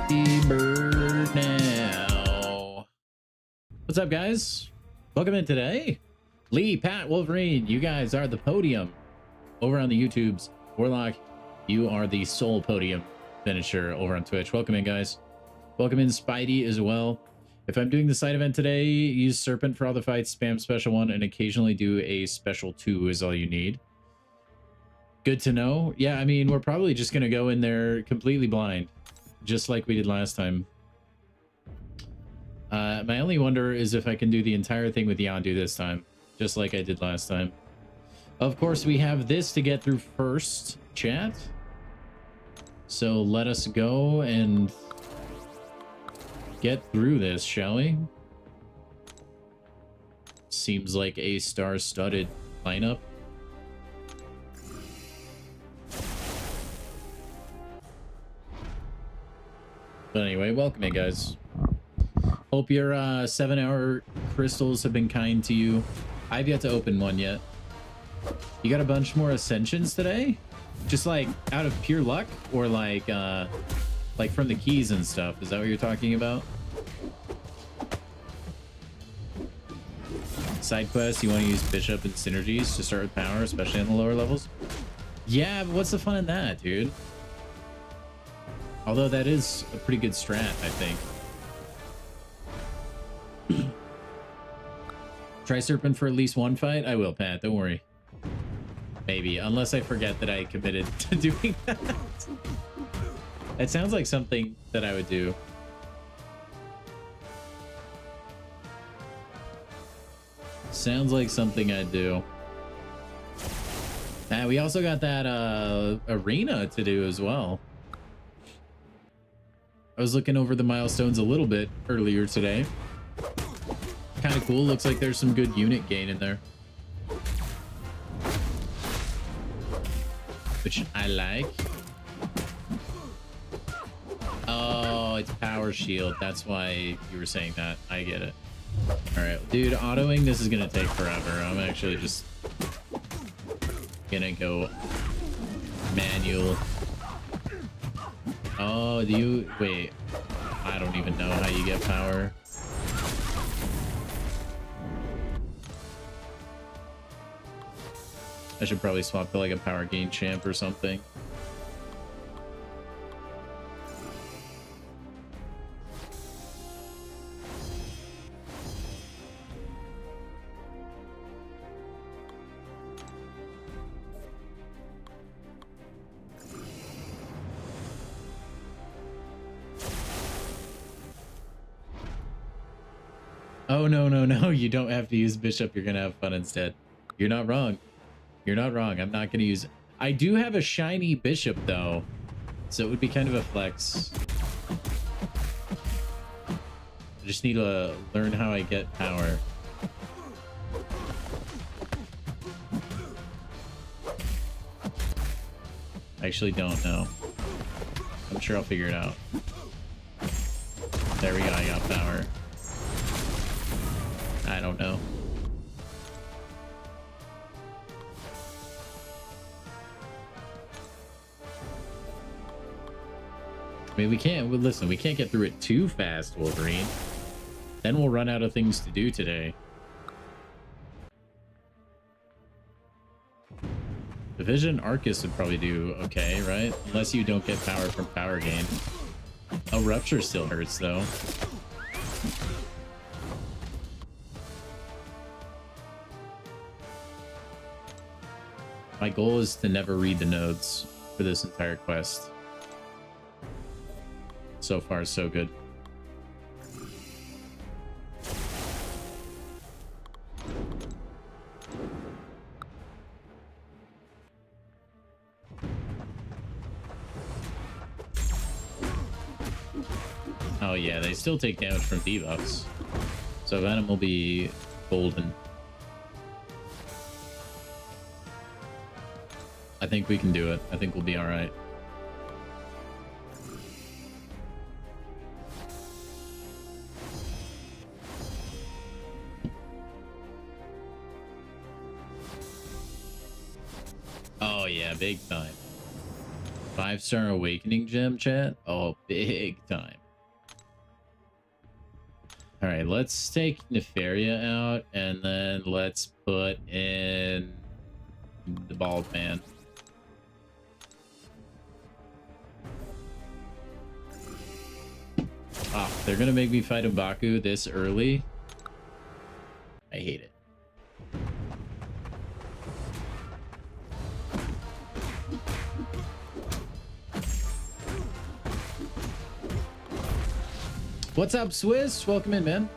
Bird now. What's up, guys? Welcome in today. Lee, Pat, Wolverine, you guys are the podium over on the YouTubes. Warlock, you are the sole podium finisher over on Twitch. Welcome in, guys. Welcome in, Spidey, as well. If I'm doing the side event today, use Serpent for all the fights, spam special 1, and occasionally do a special 2 is all you need. Good to know. Yeah, I mean, we're probably just going to go in there completely blind, just like we did last time. My only wonder is if I can do the entire thing with Yondu this time, just like I did last time. Of course, we have this to get through first, chat. So let us go and get through this, shall we? Seems like a star-studded lineup. But anyway, welcome in, guys. Hope your 7-hour crystals have been kind to you. I've yet to open one yet. You got a bunch more ascensions today? Just like out of pure luck, or like from the keys and stuff? Is that what you're talking about? Side quests, you want to use Bishop and synergies to start with power, especially on the lower levels? Yeah, but what's the fun in that, dude? Although that is a pretty good strat, I think. Try Serpent for at least one fight? I will, Pat. Don't worry. Maybe. Unless I forget that I committed to doing that. It sounds like something that I would do. Sounds like something I'd do. We also got that arena to do as well. I was looking over the milestones a little bit earlier today. Kind of cool. Looks like there's some good unit gain in there, which I like. Oh, it's power shield. That's why you were saying that. I get it. All right, dude, autoing this is gonna take forever. I'm actually just gonna go manual. Oh, do you wait? I don't even know how you get power. I should probably swap to like a power gain champ or something. Oh, no, you don't have to use Bishop. You're gonna have fun instead. You're not wrong. You're not wrong. I'm not going to use it. I do have a shiny Bishop, though, so it would be kind of a flex. I just need to learn how I get power. I actually don't know. I'm sure I'll figure it out. There we go. I got power. I don't know. I mean, we can't, listen, we can't get through it too fast, Wolverine. Then we'll run out of things to do today. Division Arcus would probably do okay, right? Unless you don't get power from power gain. A Rupture still hurts, though. My goal is to never read the nodes for this entire quest. So far, so good. Oh yeah, they still take damage from debuffs. So Venom will be golden. I think we can do it. I think we'll be all right. Oh yeah, big time. 5-star awakening gem, chat. Oh, big time. All right, let's take Nefaria out, and then let's put in the bald man. Ah, they're gonna make me fight M'Baku this early. I hate it. What's up, Swiss? Welcome in, man.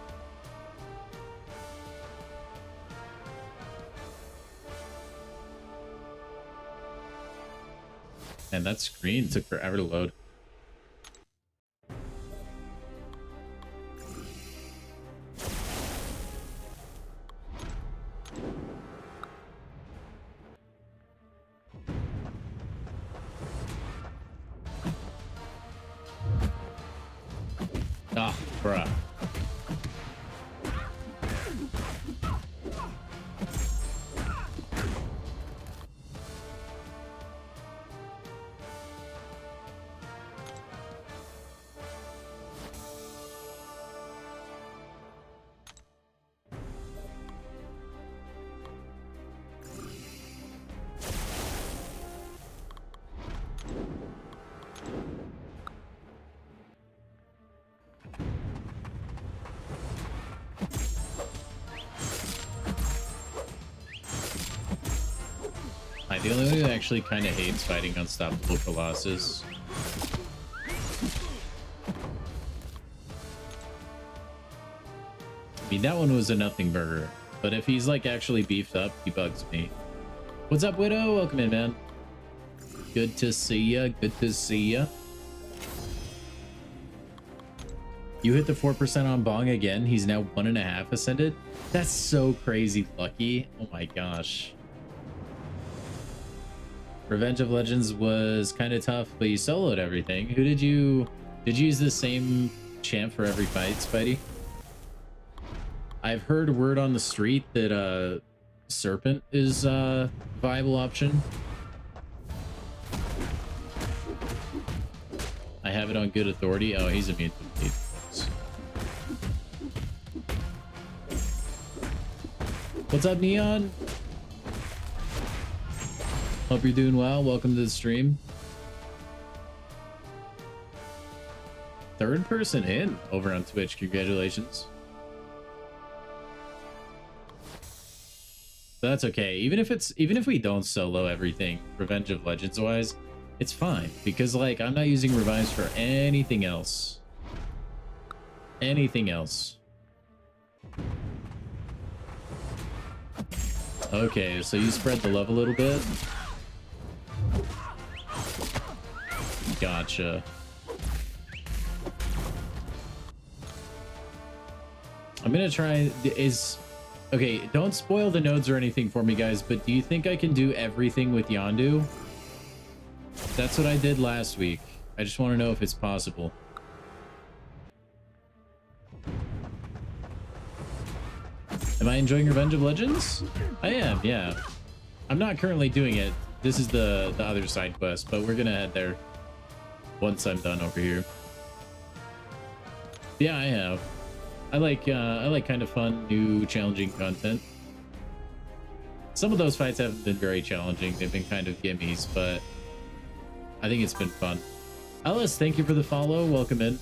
And that screen took forever to load. Ah, bruh. The only one who actually kind of hates fighting Unstoppable Colossus. I mean, that one was a nothing burger, but if he's like actually beefed up, he bugs me. What's up, Widow? Welcome in, man. Good to see ya. Good to see ya. You hit the 4% on Bong again. He's now 1.5 ascended. That's so crazy lucky. Oh my gosh. Revenge of Legends was kind of tough, but you soloed everything. Who did you use the same champ for every fight, Spidey? I've heard word on the street that Serpent is a viable option. I have it on good authority. Oh, he's immune to bleed. What's up, Neon? Hope you're doing well. Welcome to the stream. Third person in over on Twitch. Congratulations. But that's okay. Even if we don't solo everything, Revenge of Legends wise, it's fine because like I'm not using revives for anything else. Anything else. Okay, so you spread the love a little bit. Gotcha. I'm gonna try okay, don't spoil the nodes or anything for me, guys, but do you think I can do everything with Yondu? That's what I did last week. I just want to know if it's possible. Am I enjoying Revenge of Legends? I am, yeah. I'm not currently doing it. This is the other side quest, but we're gonna head there once I'm done over here. Yeah, I have. I like kind of fun, new, challenging content. Some of those fights haven't been very challenging. They've been kind of gimmies, but I think it's been fun. Ellis, thank you for the follow. Welcome in.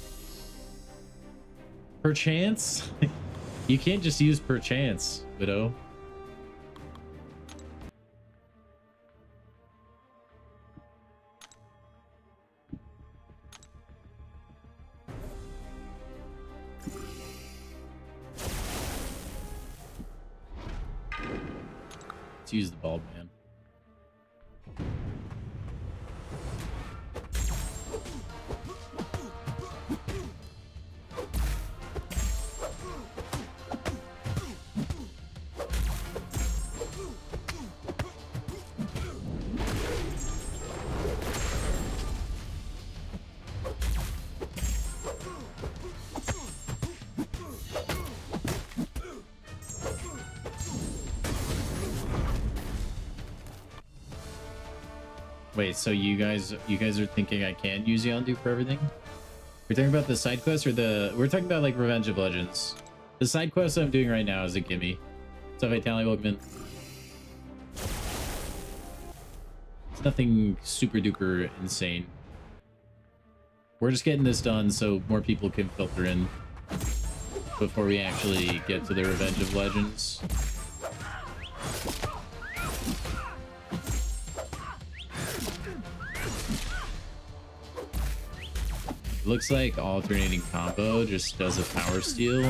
Perchance? You can't just use perchance, Widow. Let's use the bald man. Wait, so you guys are thinking I can use Yondu for everything? We're talking about the side quest or we're talking about like Revenge of Legends. The side quest I'm doing right now is a gimme. What's up, Vitali? Welcome in. It's nothing super duper insane. We're just getting this done so more people can filter in before we actually get to the Revenge of Legends. Looks like alternating combo just does a power steal,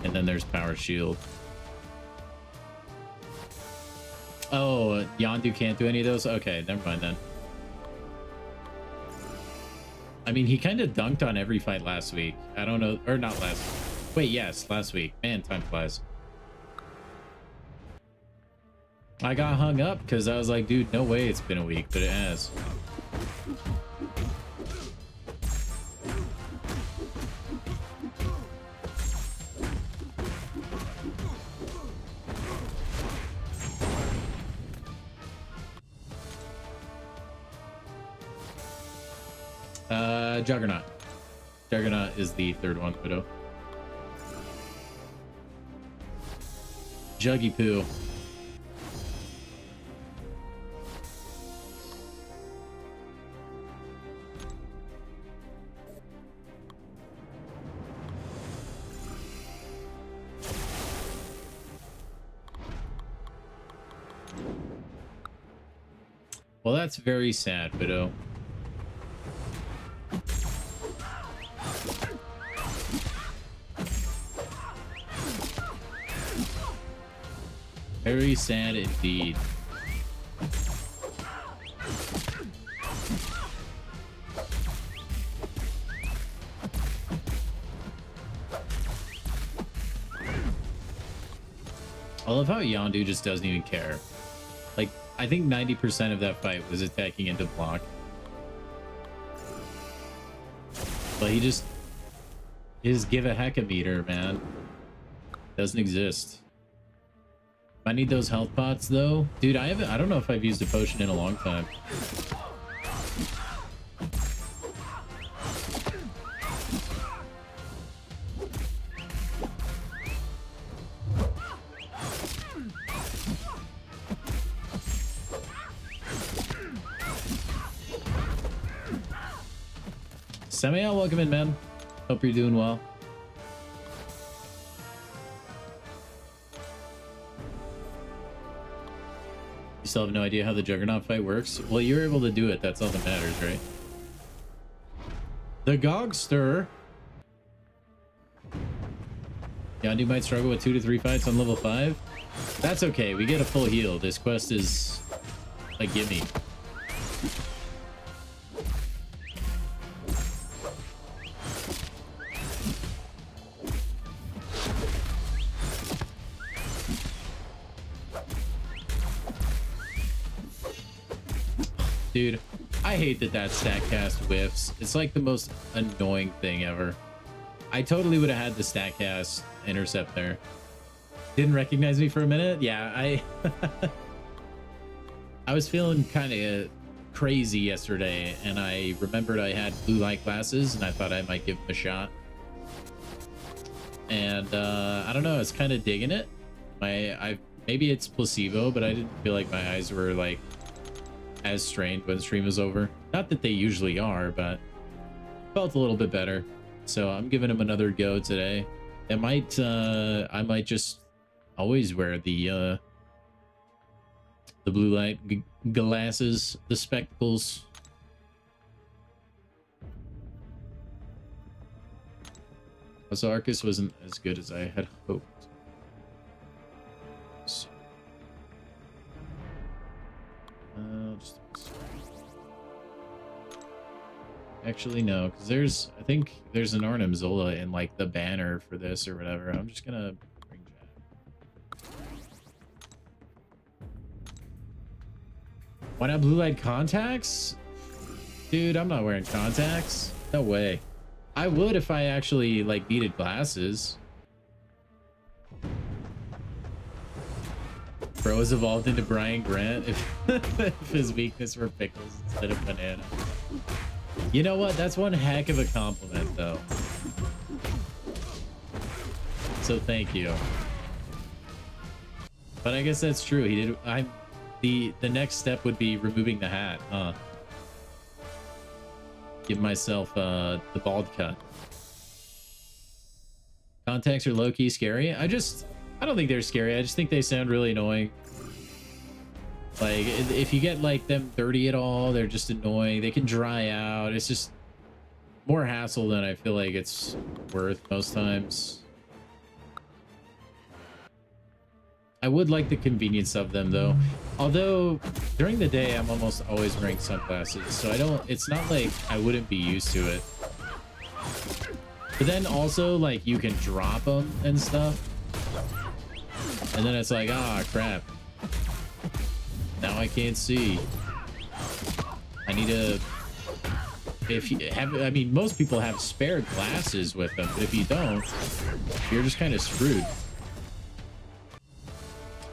and then there's power shield. Oh, Yondu can't do any of those? Okay, never mind then. I mean, he kind of dunked on every fight last week. I don't know, or not last. Wait, yes, last week. Man, time flies. I got hung up because I was like, dude, no way it's been a week, but it has. Juggernaut. Juggernaut is the third one, Widow. Juggy Poo. Well, that's very sad, Widow. Very sad indeed. I love how Yondu just doesn't even care. Like, I think 90% of that fight was attacking into block. But he just give a heck a meter, man. Doesn't exist. I need those health pots though. Dude, I don't know if I've used a potion in a long time. Samuel, welcome in, man. Hope you're doing well. You still have no idea how the Juggernaut fight works? Well, you're able to do it. That's all that matters, right? The Gogster. Yondu might struggle with 2 to 3 fights on level 5. That's okay. We get a full heal. This quest is a gimme. Dude, I hate that stat cast whiffs. It's like the most annoying thing ever. I totally would have had the stat cast intercept there. Didn't recognize me for a minute? Yeah, I was feeling kind of crazy yesterday, and I remembered I had blue light glasses, and I thought I might give them a shot. And I don't know, I was kind of digging it. Maybe it's placebo, but I didn't feel like my eyes were like as strained when the stream was over. Not that they usually are, but felt a little bit better. So I'm giving him another go today. I might just always wear the blue light glasses, the spectacles. So Arcus wasn't as good as I had hoped. So, actually no, because I think there's an Arnim Zola in like the banner for this or whatever. I'm just gonna bring Jack. Why not blue light contacts? Dude, I'm not wearing contacts. No way. I would if I actually like needed glasses. Bro has evolved into Brian Grant if his weakness were pickles instead of banana. You know what? That's one heck of a compliment, though. So thank you. But I guess that's true. He did. The next step would be removing the hat, huh? Give myself the bald cut. Contacts are low-key scary. I don't think they're scary. I just think they sound really annoying. Like, if you get like them dirty at all, they're just annoying. They can dry out. It's just more hassle than I feel like it's worth most times. I would like the convenience of them, though. Although during the day, I'm almost always wearing sunglasses, so it's not like I wouldn't be used to it. But then also, like, you can drop them and stuff. And then it's like, ah, crap. Now I can't see. I need to... If you have... I mean, most people have spare glasses with them, but if you don't, you're just kind of screwed.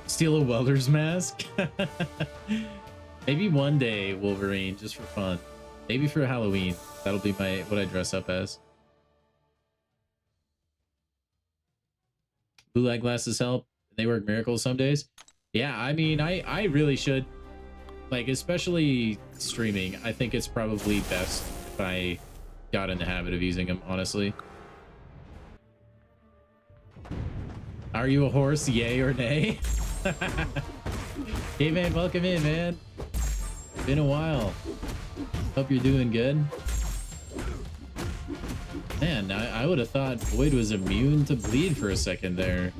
Steal a welder's mask? Maybe one day, Wolverine, just for fun. Maybe for Halloween. That'll be what I dress up as. Blue light glasses help. They work miracles some days. Yeah, I mean, I really should. Like, especially streaming. I think it's probably best if I got in the habit of using them, honestly. Are you a horse? Yay or nay? Hey, man, welcome in, man. Been a while. Hope you're doing good. Man, I would have thought Void was immune to bleed for a second there.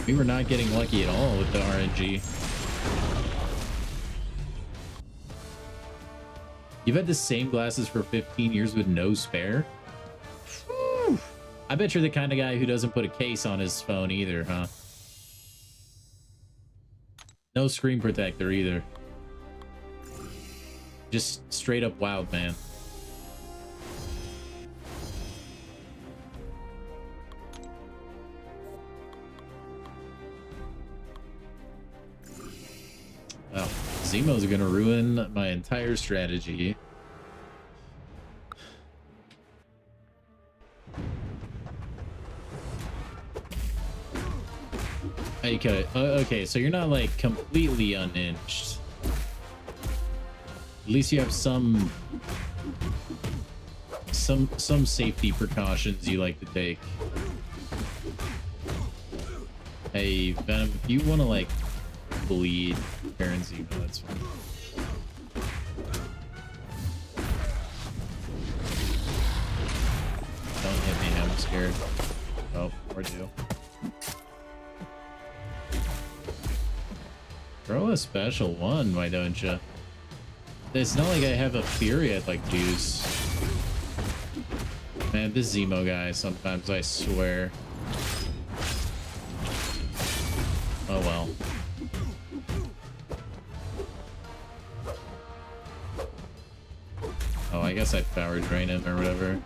We were not getting lucky at all with the RNG. You've had the same glasses for 15 years with no spare? Whew. I bet you're the kind of guy who doesn't put a case on his phone either, huh? No screen protector either. Just straight up wild, man. Well, Zemo's gonna ruin my entire strategy. Okay, okay, so you're not like completely unhinged. At least you have some safety precautions you like to take. Hey, Venom, if you want to like bleed Baron Zemo, that's fine. Don't hit me, I'm scared. Oh, or do. Throw a special one, why don't you? It's not like I have a Fury I'd like to use. Man, this Zemo guy, sometimes I swear. Oh well. Oh, I guess I'd power drain him or whatever.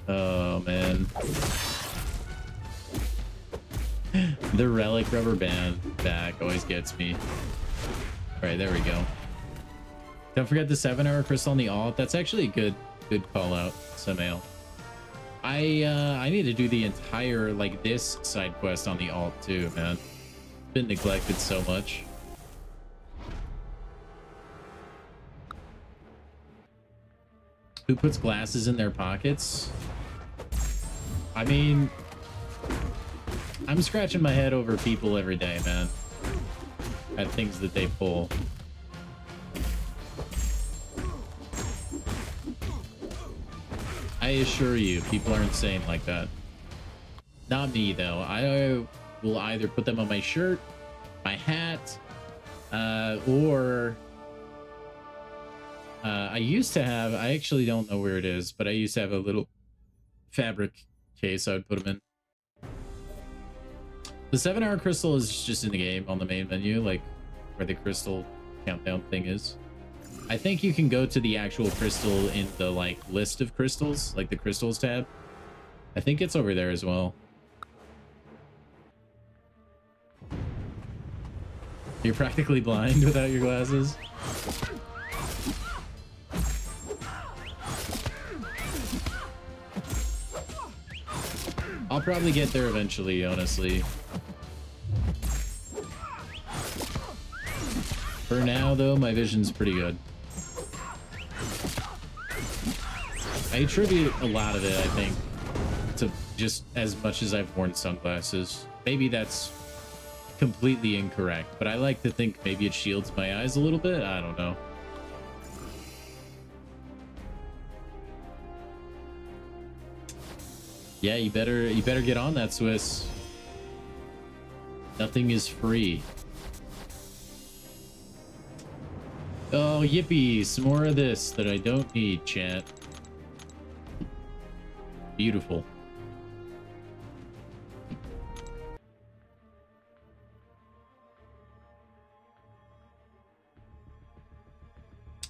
Oh, man. The relic rubber band back always gets me. All right, there we go. Don't forget the 7-hour crystal on the alt. That's actually a good call out, Samael. I need to do the entire, like, this side quest on the alt too, man. Been neglected so much. Who puts glasses in their pockets? I mean, I'm scratching my head over people every day, man. At things that they pull. I assure you, people are insane like that. Not me, though. I will either put them on my shirt, my hat, or... I used to have... I actually don't know where it is, but I used to have a little fabric case I would put them in. The 7-hour crystal is just in the game on the main menu, like where the crystal countdown thing is. I think you can go to the actual crystal in the like list of crystals, like the crystals tab. I think it's over there as well. You're practically blind without your glasses. I'll probably get there eventually, honestly. For now, though, my vision's pretty good. I attribute a lot of it, I think, to just as much as I've worn sunglasses. Maybe that's completely incorrect, but I like to think maybe it shields my eyes a little bit. I don't know. Yeah, you better get on that, Swiss. Nothing is free. Oh, yippee. Some more of this that I don't need, chat. Beautiful.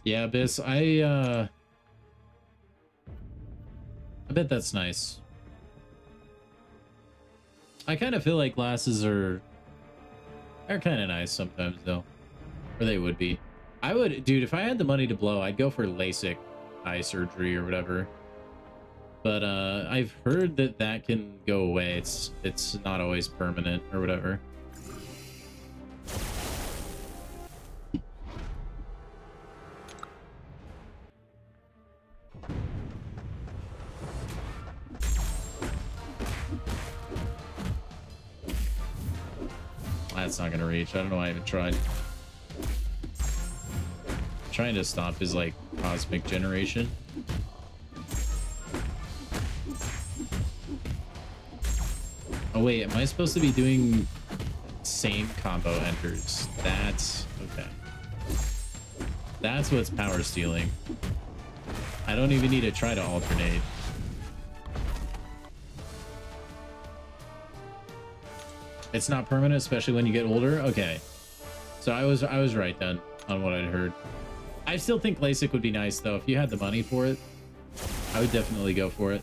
Yeah, Abyss, I bet that's nice. I kind of feel like glasses are kind of nice sometimes, though. Or they would be. I would, dude, if I had the money to blow, I'd go for LASIK eye surgery or whatever. But I've heard that that can go away. It's not always permanent or whatever. That's not gonna reach. I don't know why I even tried. I'm trying to stop his like cosmic generation. Oh wait, am I supposed to be doing same combo enters? That's okay. That's what's power stealing. I don't even need to try to alternate. It's not permanent, especially when you get older. Okay, so I was right then on what I'd heard. I still think LASIK would be nice though. If you had the money for it, I would definitely go for it.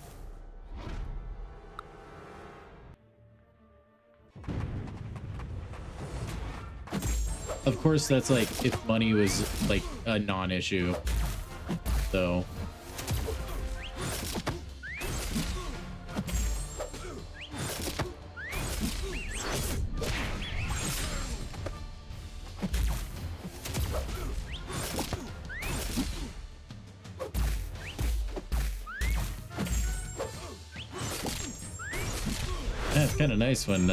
Of course, that's like if money was like a non-issue, though. Yeah, it's kind of nice when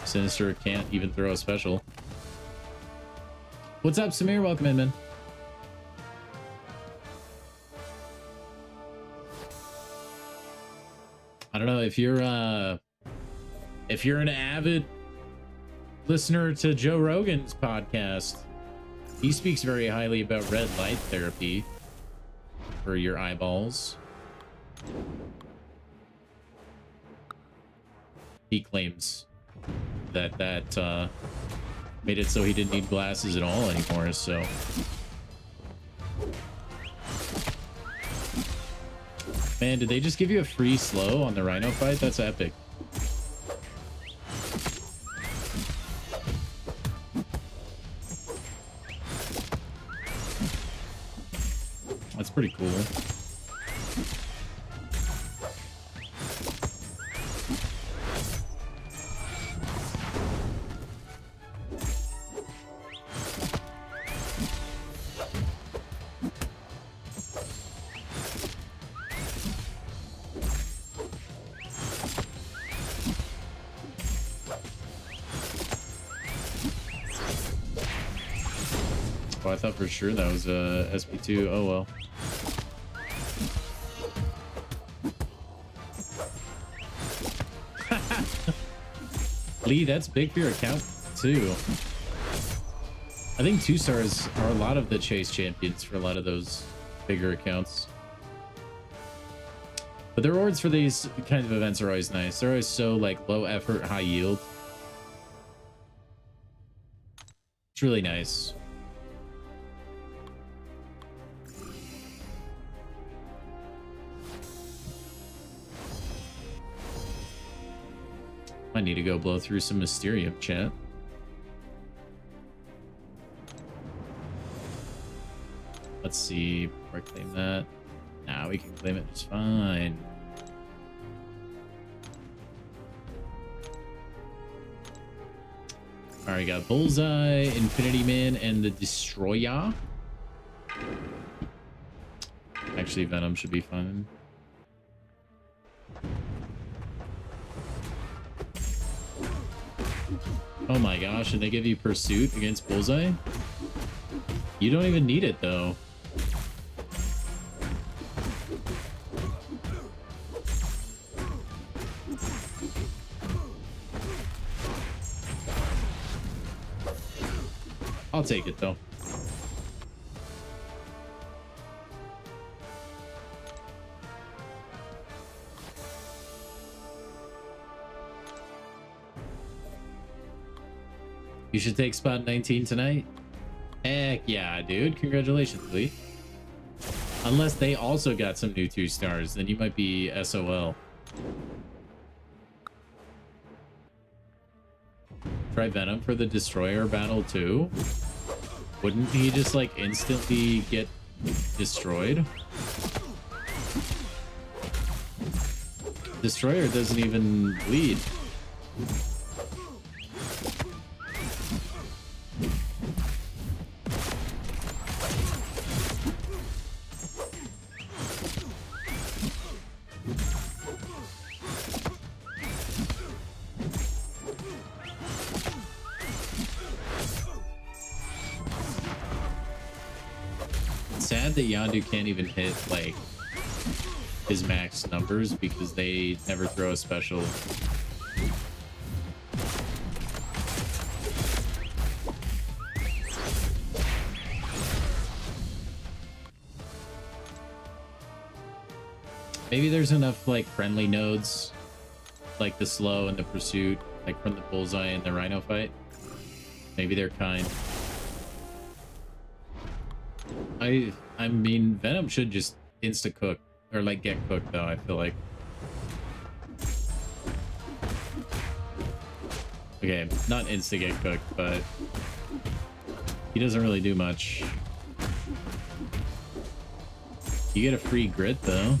Sinister can't even throw a special. What's up, Samir? Welcome in, man. I don't know if you're an avid listener to Joe Rogan's podcast. He speaks very highly about red light therapy for your eyeballs. He claims that made it so he didn't need glasses at all anymore, so. Man, did they just give you a free slow on the Rhino fight? That's epic. That's pretty cool. I thought for sure that was SP2. Oh well. Lee, that's big for your account too. I think 2 stars are a lot of the chase champions for a lot of those bigger accounts. But the rewards for these kind of events are always nice. They're always so like low effort, high yield. It's really nice. I need to go blow through some Mysterium, chat. Let's see. Before I claim that. Nah, we can claim it just fine. Alright, got Bullseye, Infinity Man, and the Destroyer. Actually, Venom should be fine. Oh my gosh, and they give you Pursuit against Bullseye? You don't even need it, though. I'll take it, though. You should take spot 19 tonight? Heck yeah, dude. Congratulations, Lee. Unless they also got some new 2 stars, then you might be SOL. Try Venom for the Destroyer battle too. Wouldn't he just like instantly get destroyed? Destroyer doesn't even bleed. Sad that Yondu can't even hit like his max numbers because they never throw a special. Maybe there's enough like friendly nodes like the Slow and the Pursuit, like from the Bullseye and the Rhino fight. Maybe they're kind. I mean, Venom should just insta cook or like get cooked though. I feel like. Okay, not insta get cooked, but he doesn't really do much. You get a free grit though.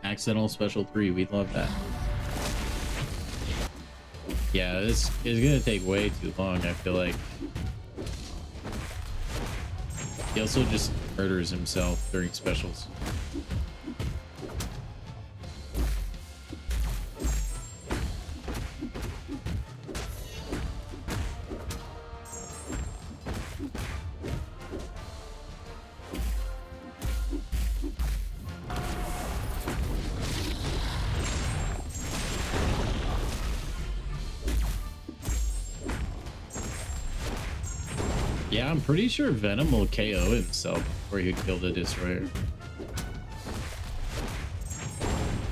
Accidental special 3, we'd love that. Yeah, this is gonna take way too long, I feel like. He also just murders himself during specials. Yeah, I'm pretty sure Venom will KO himself before he kill the Destroyer.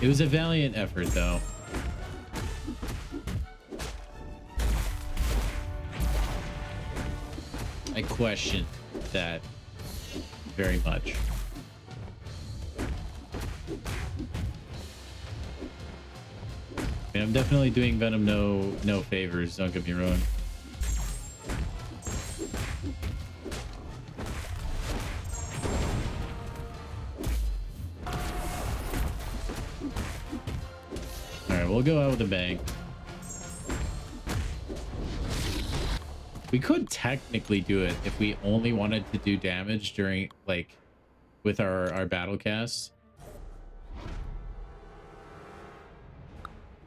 It was a valiant effort, though. I question that very much. I mean, I'm definitely doing Venom no favors, don't get me wrong. We'll go out with a bang. We could technically do it if we only wanted to do damage during, like, with our battle cast.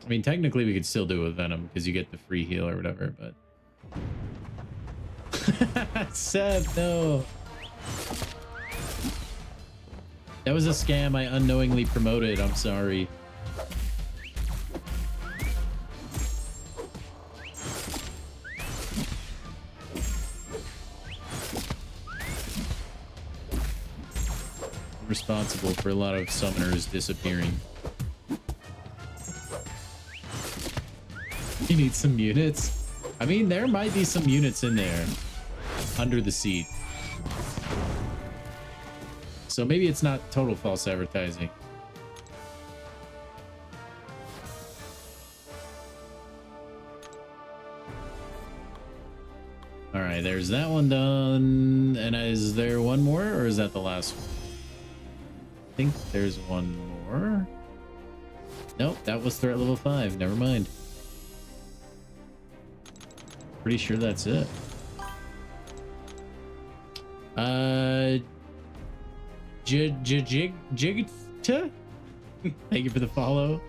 I mean, technically we could still do it with Venom because you get the free heal or whatever, but... Seb, no! That was a scam I unknowingly promoted, I'm sorry. responsible for a lot of summoners disappearing. You need some units. I mean, there might be some units in there under the seat. So maybe it's not total false advertising. All right, there's that one done. And is there one more, or is that the last one? I think there's one more. Nope, that was threat level 5. Never mind. Pretty sure that's it. Jigta? Thank you for the follow.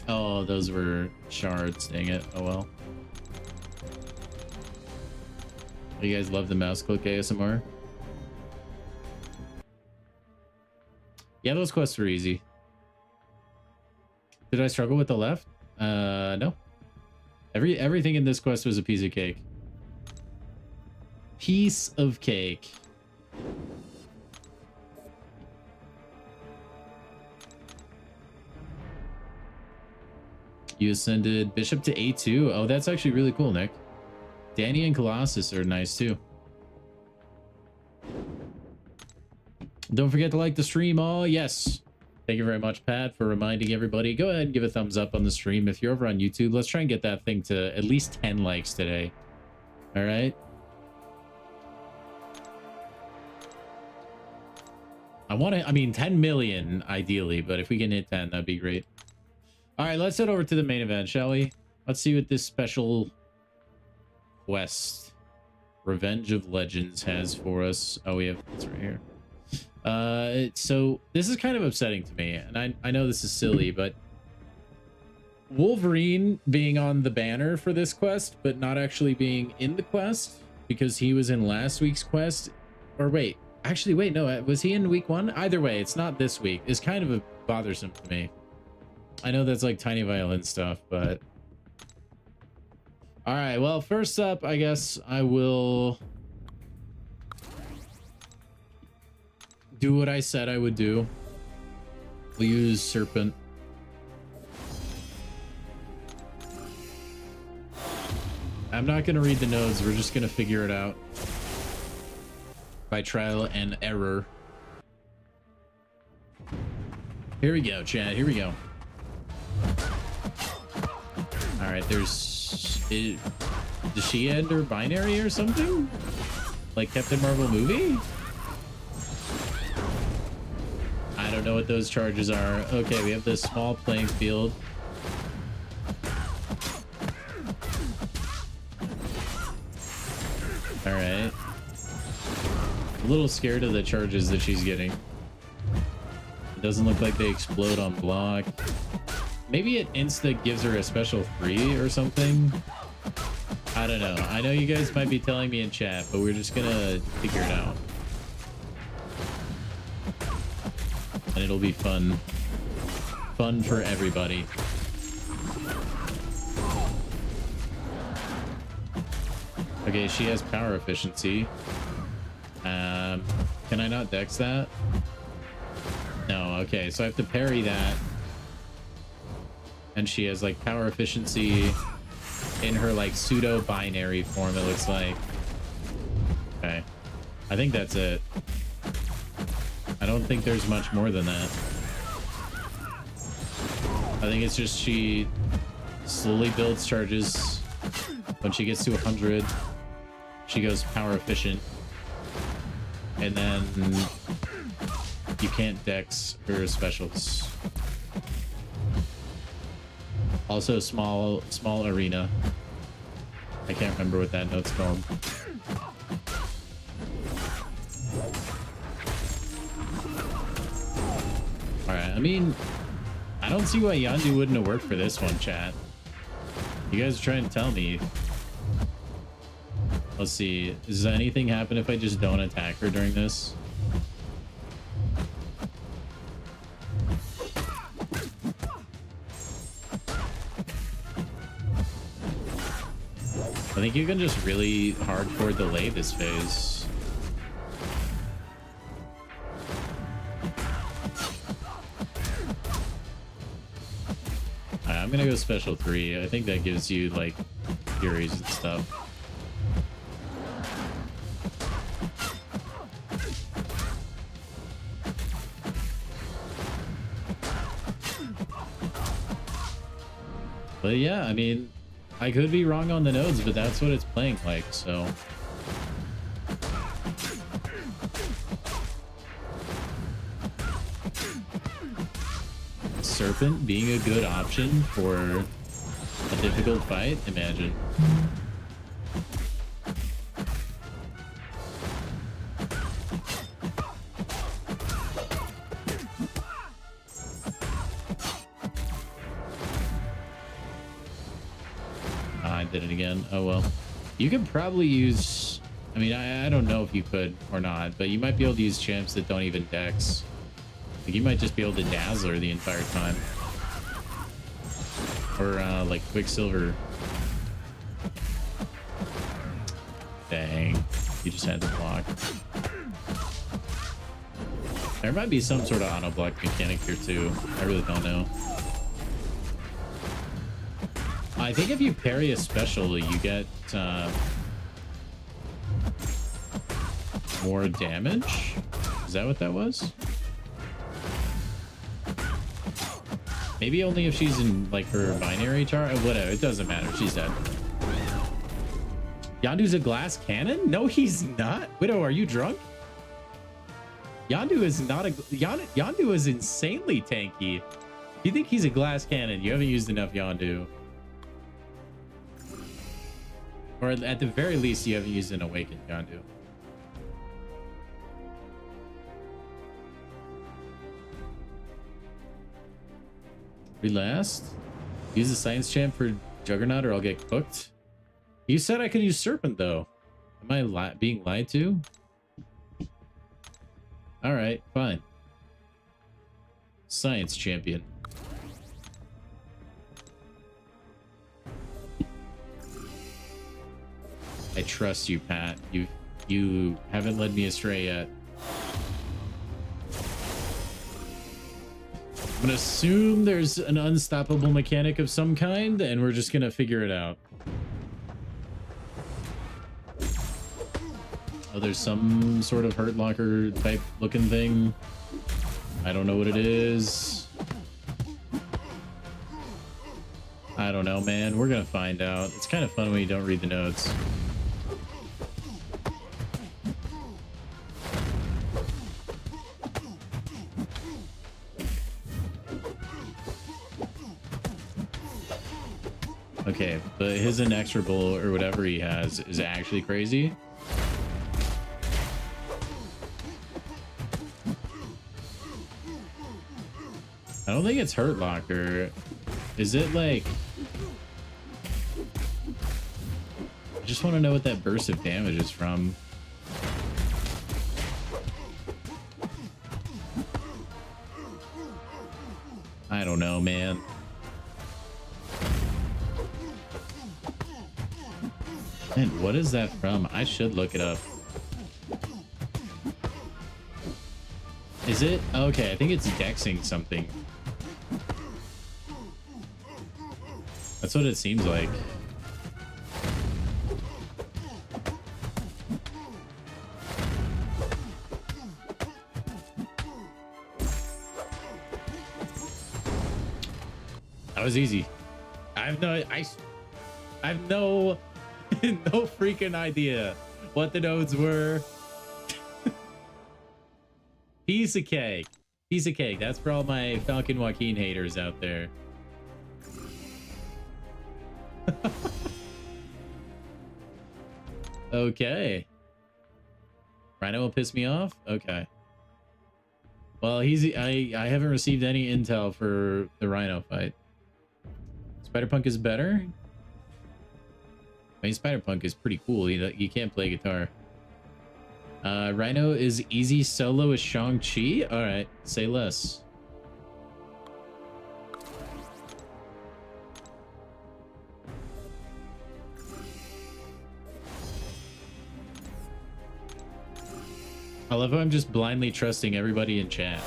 Oh, those were shards. Dang it. Oh well. You guys love the mouse click ASMR? Yeah, those quests were easy. Did I struggle with the left? No. Everything in this quest was a piece of cake. Piece of cake. You ascended Bishop to A2. Oh, that's actually really cool, Nick. Danny and Colossus are nice too. Don't forget to like the stream. Oh, yes. Thank you very much, Pat, for reminding everybody. Go ahead and give a thumbs up on the stream. If you're over on YouTube, let's try and get that thing to at least 10 likes today. All right. I mean, 10 million ideally, but if we can hit 10, that'd be great. All right, let's head over to the main event, shall we? Let's see what this special quest, Revenge of Legends, has for us. Oh, we have this right here. So this is kind of upsetting to me, and I know this is silly, but Wolverine being on the banner for this quest, but not actually being in the quest because he was in last week's quest. Or wait, actually, wait, no, was he in week 1? Either way, it's not this week. It's kind of bothersome to me. I know that's like tiny violin stuff, but all right. Well, first up, I guess I will do what I said I would do. We'll use Serpent. I'm not going to read the nodes. We're just going to figure it out by trial and error. Here we go, Chad. Here we go. All right, does she end her binary or something? Like Captain Marvel movie? I don't know what those charges are. Okay, we have this small playing field. All right. A little scared of the charges that she's getting. It doesn't look like they explode on block. Maybe it insta gives her a special 3 or something. I don't know. I know you guys might be telling me in chat, but we're just gonna figure it out. And it'll be fun. Fun for everybody. Okay, she has power efficiency. Can I not dex that? No, okay, so I have to parry that. And she has like power efficiency in her like pseudo binary form, it looks like. Okay, I think that's it. I don't think there's much more than that. I think it's just she slowly builds charges. When she gets to 100, she goes power efficient. And then you can't dex her specials. Also small arena. I can't remember what that note's called. Alright, I mean, I don't see why Yandu wouldn't have worked for this one, chat. You guys are trying to tell me. Let's see. Does anything happen if I just don't attack her during this? I think you can just really hardcore delay this phase. Alright, I'm gonna go special 3. I think that gives you like furies and stuff. But yeah, I mean, I could be wrong on the nodes, but that's what it's playing like, so. Serpent being a good option for a difficult fight, imagine. I did it again. Oh well. You could probably use, I mean, I don't know if you could or not, but you might be able to use champs that don't even dex. Like you might just be able to dazzler the entire time. Or like Quicksilver. Dang. You just had to block. There might be some sort of auto block mechanic here too. I really don't know. I think if you parry a special, you get more damage. Is that what that was? Maybe only if she's in like her binary chart. Whatever, it doesn't matter. She's dead. Yondu's a glass cannon? No, he's not. Widow, are you drunk? Yondu is not a Yondu is insanely tanky. You think he's a glass cannon? You haven't used enough Yondu. Or at the very least, you haven't used an awakened Yondu. Relast. Use the science champ for Juggernaut or I'll get cooked. You said I could use Serpent though. Am I being lied to? All right, fine. Science champion. I trust you, Pat. You haven't led me astray yet. I'm gonna assume there's an unstoppable mechanic of some kind, and we're just gonna figure it out. Oh, there's some sort of Hurt Locker type looking thing. I don't know what it is. I don't know, man. We're gonna find out. It's kind of fun when you don't read the notes. Okay, but his inexorable or whatever he has is actually crazy. I don't think it's Hurt Locker. Is it like... I just want to know what that burst of damage is from. I don't know, man. And what is that from? I should look it up. Is it? Okay, I think it's dexing something. That's what it seems like. That was easy. I have no no freaking idea what the nodes were. Piece of cake. Piece of cake. That's for all my Falcon Joaquin haters out there. Okay. Rhino will piss me off? Okay. Well, I haven't received any intel for the Rhino fight. Spider-Punk is better? I mean, Spider-Punk is pretty cool. You can't play guitar. Rhino is easy solo with Shang-Chi? Alright, say less. I love how I'm just blindly trusting everybody in chat.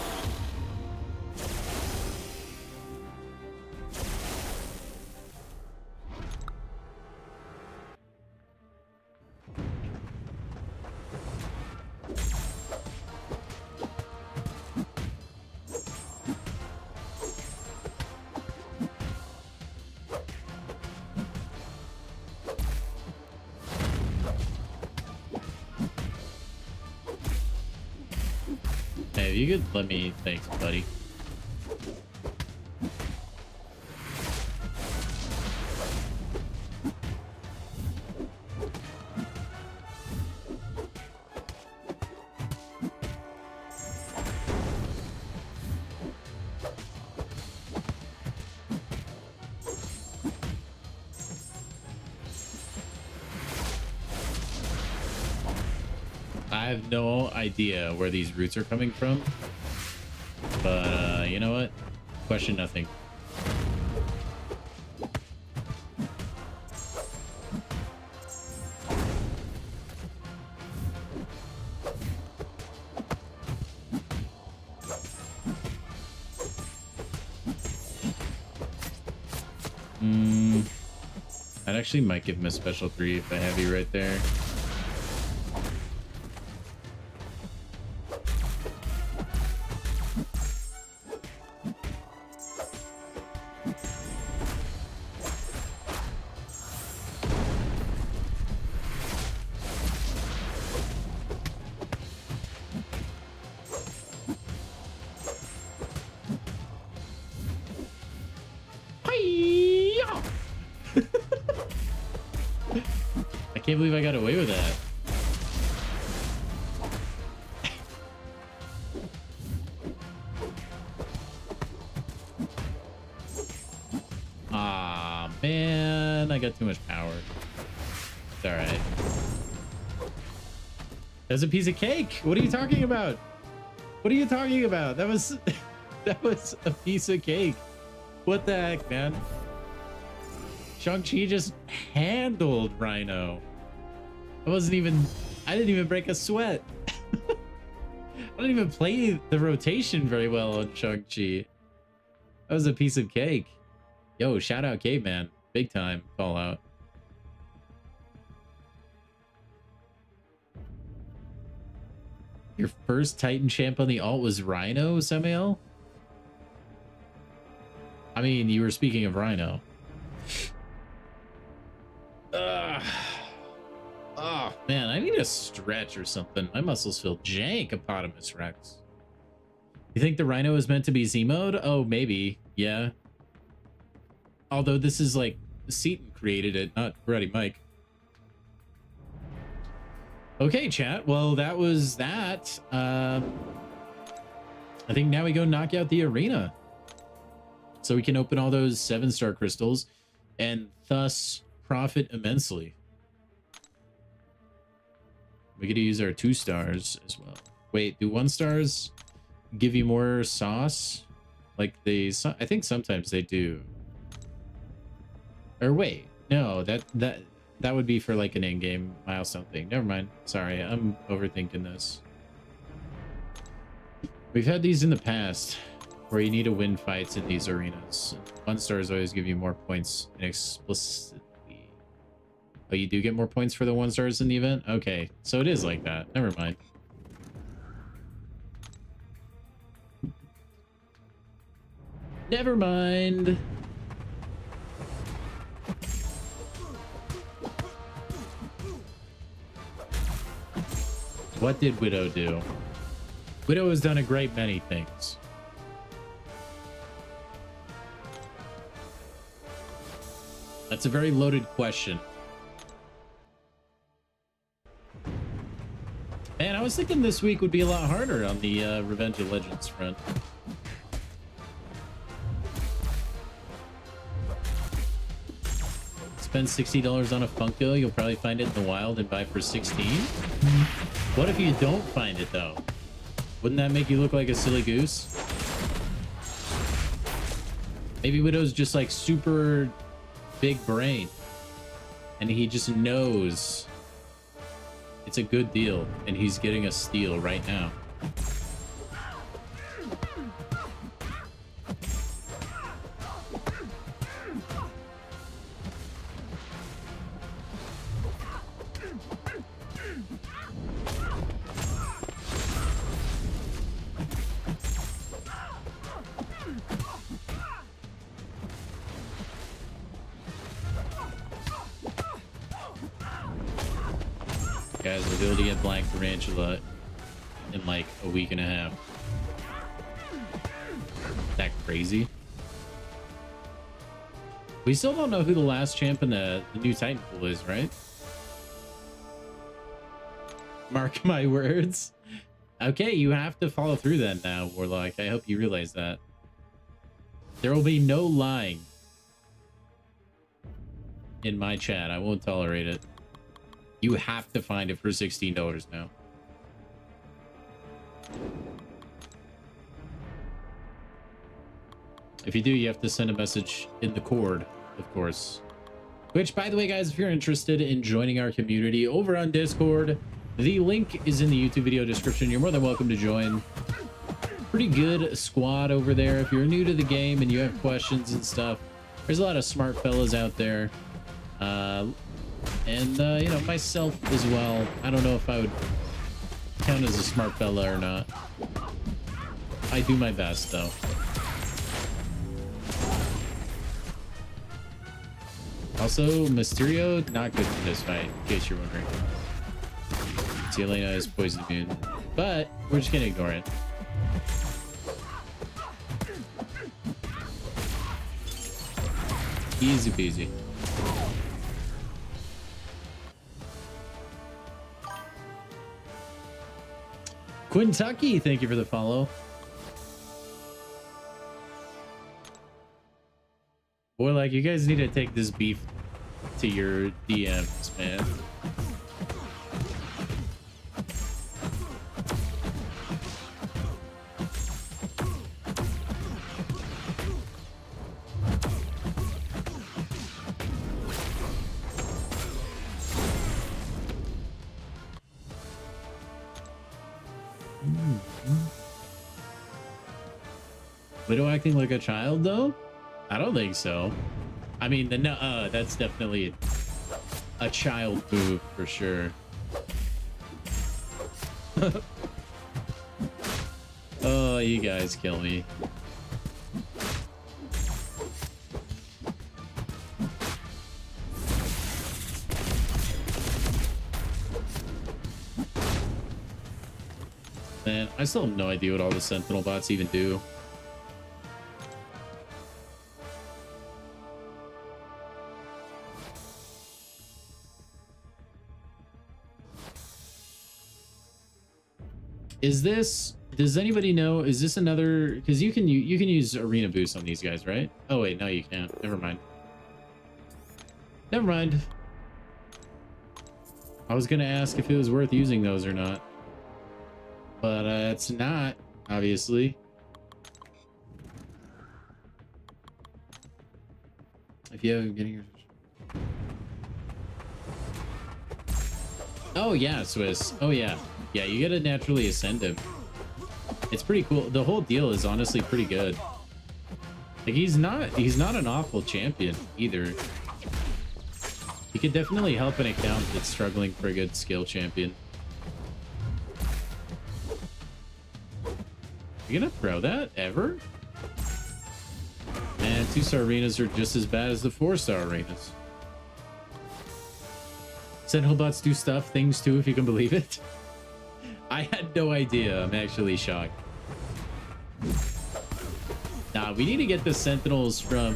Hey, you could let me, thanks, buddy. I have no idea where these roots are coming from, but you know what? Question nothing. That actually might give him a special 3 if I have you right there. I can't believe I got away with that. Ah, man, I got too much power. It's all right. That's a piece of cake. What are you talking about? What are you talking about? That was that was a piece of cake. What the heck, man? Shang-Chi just handled Rhino. I didn't even break a sweat. I don't even play the rotation very well on Shang-Chi. That was a piece of cake. Yo, shout out Caveman. Big time call out. Your first Titan champ on the alt was Rhino, Samael? I mean, you were speaking of Rhino. Oh, man, I need a stretch or something. My muscles feel jank, Hippopotamus Rex. You think the Rhino is meant to be Z mode? Oh, maybe. Yeah. Although this is like, Seaton created it, not Ready Mike. Okay, chat. Well, that was that. I think now we go knock out the arena. So we can open all those 7-star crystals and thus profit immensely. We get to use our 2 stars as well. Wait, do 1 stars give you more sauce? Like I think sometimes they do. Or wait, no, that would be for like an in-game milestone thing. Never mind. Sorry, I'm overthinking this. We've had these in the past where you need to win fights in these arenas. 1 stars always give you more points explicitly. Oh, you do get more points for the 1 stars in the event? Okay, so it is like that. Never mind. Never mind. What did Widow do? Widow has done a great many things. That's a very loaded question. Man, I was thinking this week would be a lot harder on the Revenge of Legends front. Spend $60 on a Funko, you'll probably find it in the wild and buy for 16. What if you don't find it though? Wouldn't that make you look like a silly goose? Maybe Widow's just like super big brain and he just knows It's a good deal, and he's getting a steal right now. Guys, we'll be able to get Black Tarantula in like a week and a half. That crazy? We still don't know who the last champ in the new Titanfall is, right? Mark my words. Okay, you have to follow through then now, Warlock. I hope you realize that. There will be no lying in my chat. I won't tolerate it. You have to find it for $16 now. If you do, you have to send a message in the cord, of course. Which, by the way, guys, if you're interested in joining our community over on Discord, the link is in the YouTube video description. You're more than welcome to join. Pretty good squad over there. If you're new to the game and you have questions and stuff, there's a lot of smart fellas out there. And you know, myself as well. I don't know if I would count as a smart fella or not. I do my best, though. Also, Mysterio, not good for this fight, in case you're wondering. Selena is poison immune, but we're just gonna ignore it. Easy peasy. Quintucky, thank you for the follow. Boy, like, you guys need to take this beef to your DMs, man. Widow acting like a child, though? I don't think so. I mean, that's definitely a child move for sure. Oh, you guys kill me. Man, I still have no idea what all the Sentinel bots even do. Does anybody know, is this another, because you can use arena boost on these guys, right? Oh wait, no, you can't. Never mind. Never mind. I was gonna ask if it was worth using those or not, but it's not, obviously. If you haven't getting your... Oh yeah, Swiss. Oh yeah. Yeah, you gotta naturally ascend him. It's pretty cool. The whole deal is honestly pretty good. Like, he's not an awful champion either. He could definitely help an account that's struggling for a good skill champion. You gonna throw that ever? Man, 2-star arenas are just as bad as the 4-star arenas. Sentinel bots do things too, if you can believe it. I had no idea. I'm actually shocked. Nah, we need to get the Sentinels from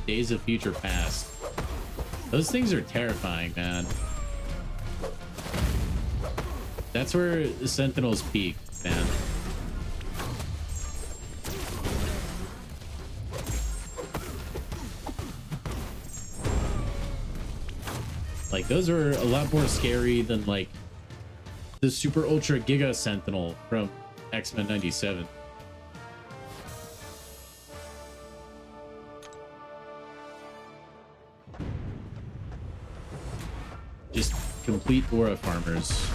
Days of Future Past. Those things are terrifying, man. That's where the Sentinels peak, man. Like, those are a lot more scary than, like, the Super Ultra Giga Sentinel from X-Men 97. Just complete aura farmers.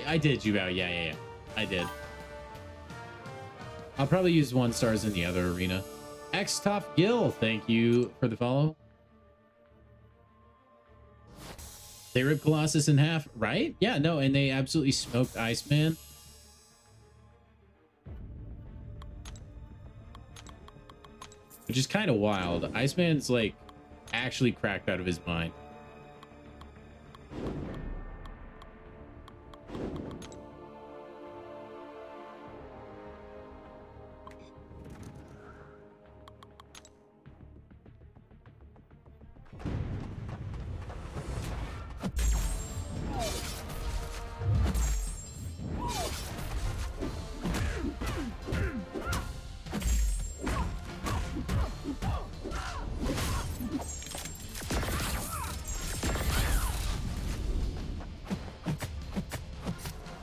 I did, Jubao. Yeah. I did. I'll probably use 1 stars in the other arena. X-Top Gill, thank you for the follow. They ripped Colossus in half, right? Yeah, no, and they absolutely smoked Iceman. Which is kind of wild. Iceman's like actually cracked out of his mind.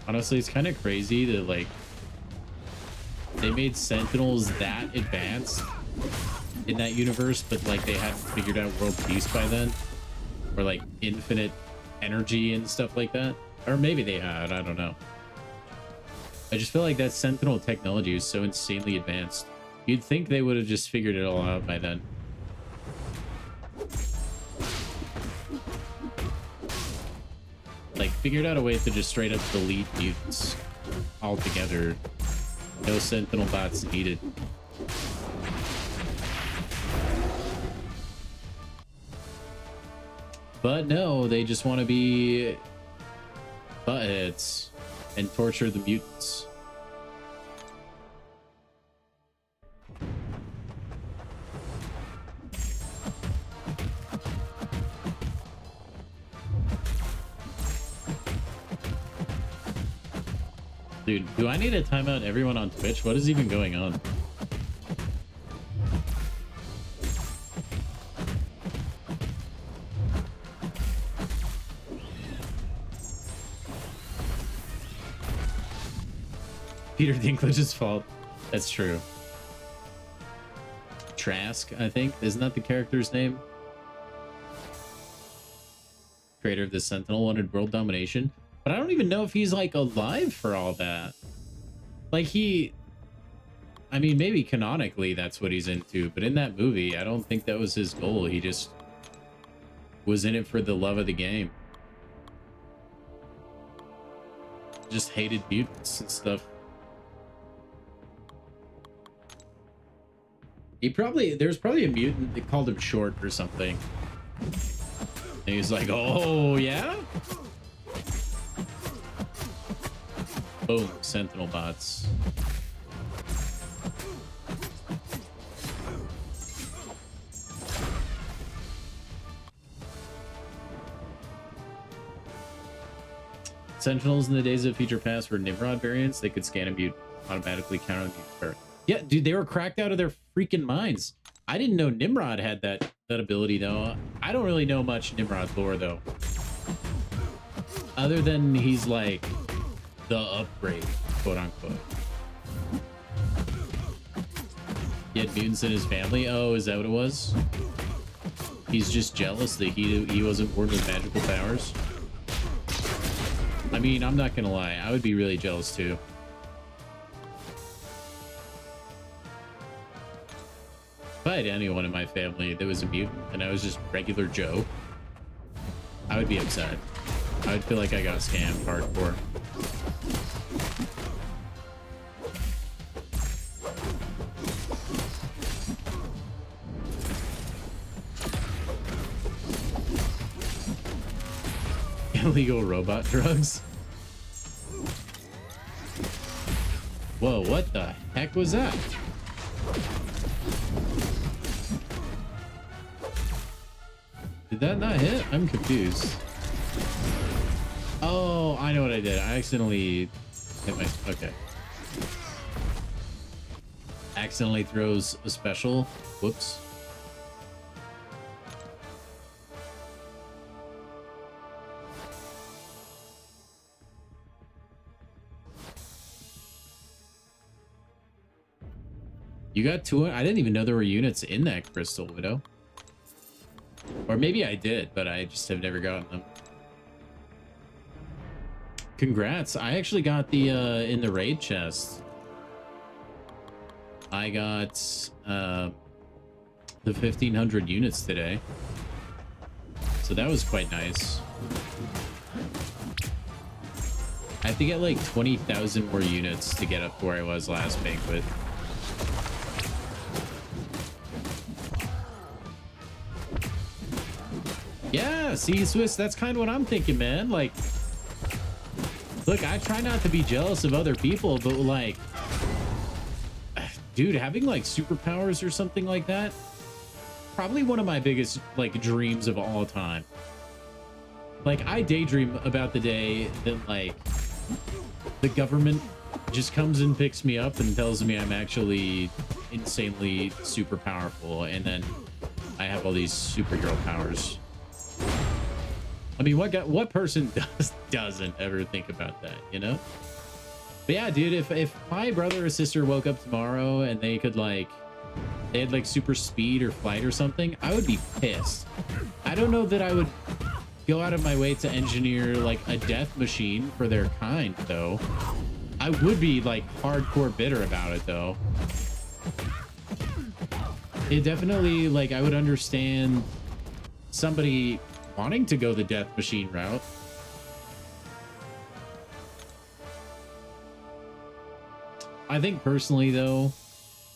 Honestly, it's kind of crazy that like they made Sentinels that advanced in that universe, but like they hadn't figured out world peace by then, or like infinite energy and stuff like that. Or maybe they had, I don't know. I just feel like that Sentinel technology is so insanely advanced. You'd think they would have just figured it all out by then. Like, figured out a way to just straight up delete mutants altogether. No Sentinel bots needed. But no, they just want to be buttheads and torture the mutants. Dude, do I need to time out everyone on Twitch? What is even going on? Peter Dinklage's fault. That's true. Trask, I think. Isn't that the character's name? Creator of the Sentinel wanted world domination. But I don't even know if he's like alive for all that. Like I mean, maybe canonically that's what he's into, but in that movie, I don't think that was his goal. He just was in it for the love of the game. Just hated mutants and stuff. There's probably a mutant that called him short or something. And he's like, oh yeah? Boom, Sentinel bots. Sentinels in the days of future past were Nimrod variants. They could scan a mutant, automatically counter the mutant turret. Yeah, dude, they were cracked out of their freaking minds. I didn't know Nimrod had that ability though. I don't really know much Nimrod lore though. Other than he's like the upgrade, quote unquote. He had mutants in his family. Oh, is that what it was? He's just jealous that he wasn't born with magical powers. I mean, I'm not gonna lie, I would be really jealous too. If I had anyone in my family that was a mutant and I was just regular Joe, I would be upset. I would feel like I got scammed hardcore. Illegal robot drugs. Whoa, what the heck was that? Did that not hit? I'm confused. Oh, I know what I did. I accidentally hit my... Okay. Accidentally throws a special. Whoops. You got 200. I didn't even know there were units in that crystal, Widow. Or maybe I did, but I just have never gotten them. Congrats. I actually got the in the raid chest. I got the 1,500 units today. So that was quite nice. I have to get like 20,000 more units to get up to where I was last banquet. Yeah, see, Swiss, that's kind of what I'm thinking, man. Like, look, I try not to be jealous of other people, but like, dude, having like superpowers or something like that, probably one of my biggest like dreams of all time. Like, I daydream about the day that like the government just comes and picks me up and tells me I'm actually insanely super powerful, and then I have all these superhero powers. I mean, what person doesn't ever think about that, you know? But yeah, dude, if my brother or sister woke up tomorrow and they could like, they had like super speed or flight or something, I would be pissed. I don't know that I would go out of my way to engineer like a death machine for their kind, though. I would be like hardcore bitter about it, though. It definitely, like, I would understand somebody wanting to go the death machine route. I think personally, though,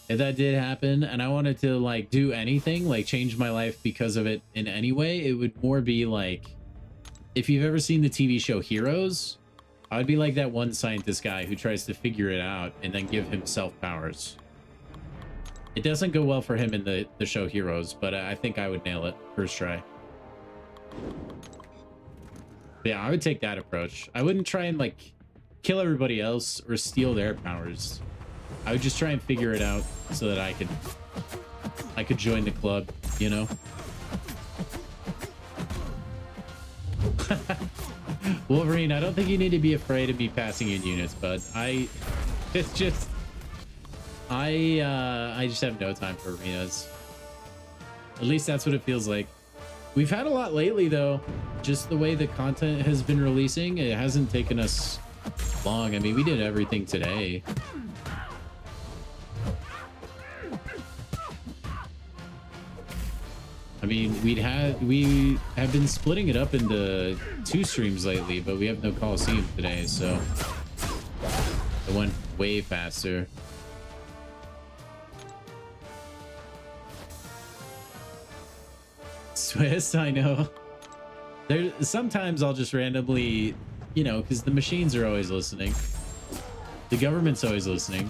if that did happen and I wanted to like do anything, like change my life because of it in any way, it would more be like, if you've ever seen the TV show Heroes, I would be like that one scientist guy who tries to figure it out and then give himself powers. It doesn't go well for him in the show Heroes, but I think I would nail it first try. But yeah, I would take that approach. I wouldn't try and like kill everybody else or steal their powers. I would just try and figure it out so that I could join the club, you know? Wolverine, I don't think you need to be afraid of me passing in units, bud. I just have no time for arenas. At least that's what it feels like. We've had a lot lately, though. Just the way the content has been releasing, it hasn't taken us long. I mean, we did everything today. I mean, we have been splitting it up into 2 streams lately, but we have no Coliseum today, so it went way faster. Swiss, I know. Sometimes I'll just randomly, you know, because the machines are always listening. The government's always listening.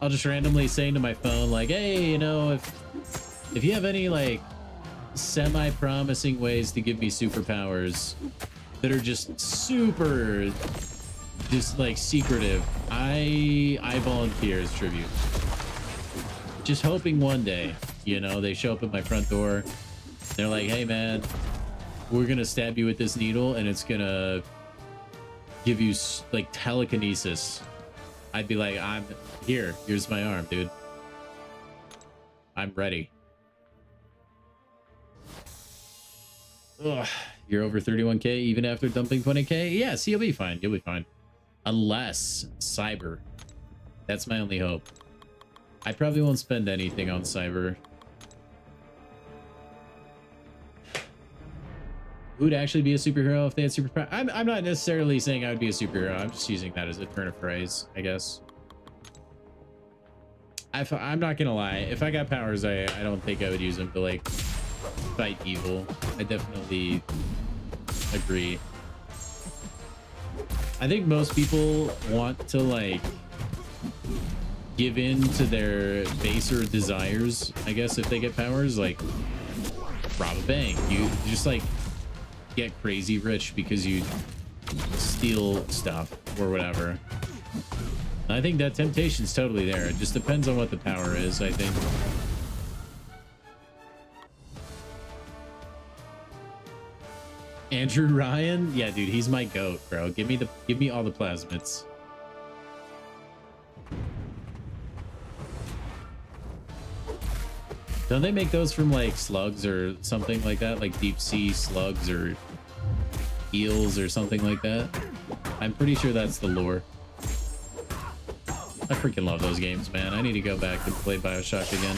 I'll just randomly say into my phone, like, hey, you know, if you have any like semi-promising ways to give me superpowers that are just super, just like secretive, I volunteer as tribute. Just hoping one day, you know, they show up at my front door. They're like, hey man, we're gonna stab you with this needle and it's gonna give you like telekinesis. I'd be like, here's my arm, dude. I'm ready. Ugh, you're over 31k even after dumping 20k? Yeah, see, you'll be fine. You'll be fine. Unless cyber. That's my only hope. I probably won't spend anything on cyber. Who would actually be a superhero if they had superpower? I'm not necessarily saying I would be a superhero. I'm just using that as a turn of phrase, I guess. I'm not gonna lie. If I got powers, I don't think I would use them to like fight evil. I definitely agree. I think most people want to like give in to their baser desires, I guess, if they get powers, like rob a bank. You just like get crazy rich because you steal stuff or whatever. I think that temptation's totally there. It just depends on what the power is, I think. Andrew Ryan? Yeah, dude, he's my goat, bro. Give me all the plasmids. Don't they make those from like slugs or something like that? Like deep sea slugs or eels or something like that? I'm pretty sure that's the lore. I freaking love those games, man. I need to go back and play BioShock again.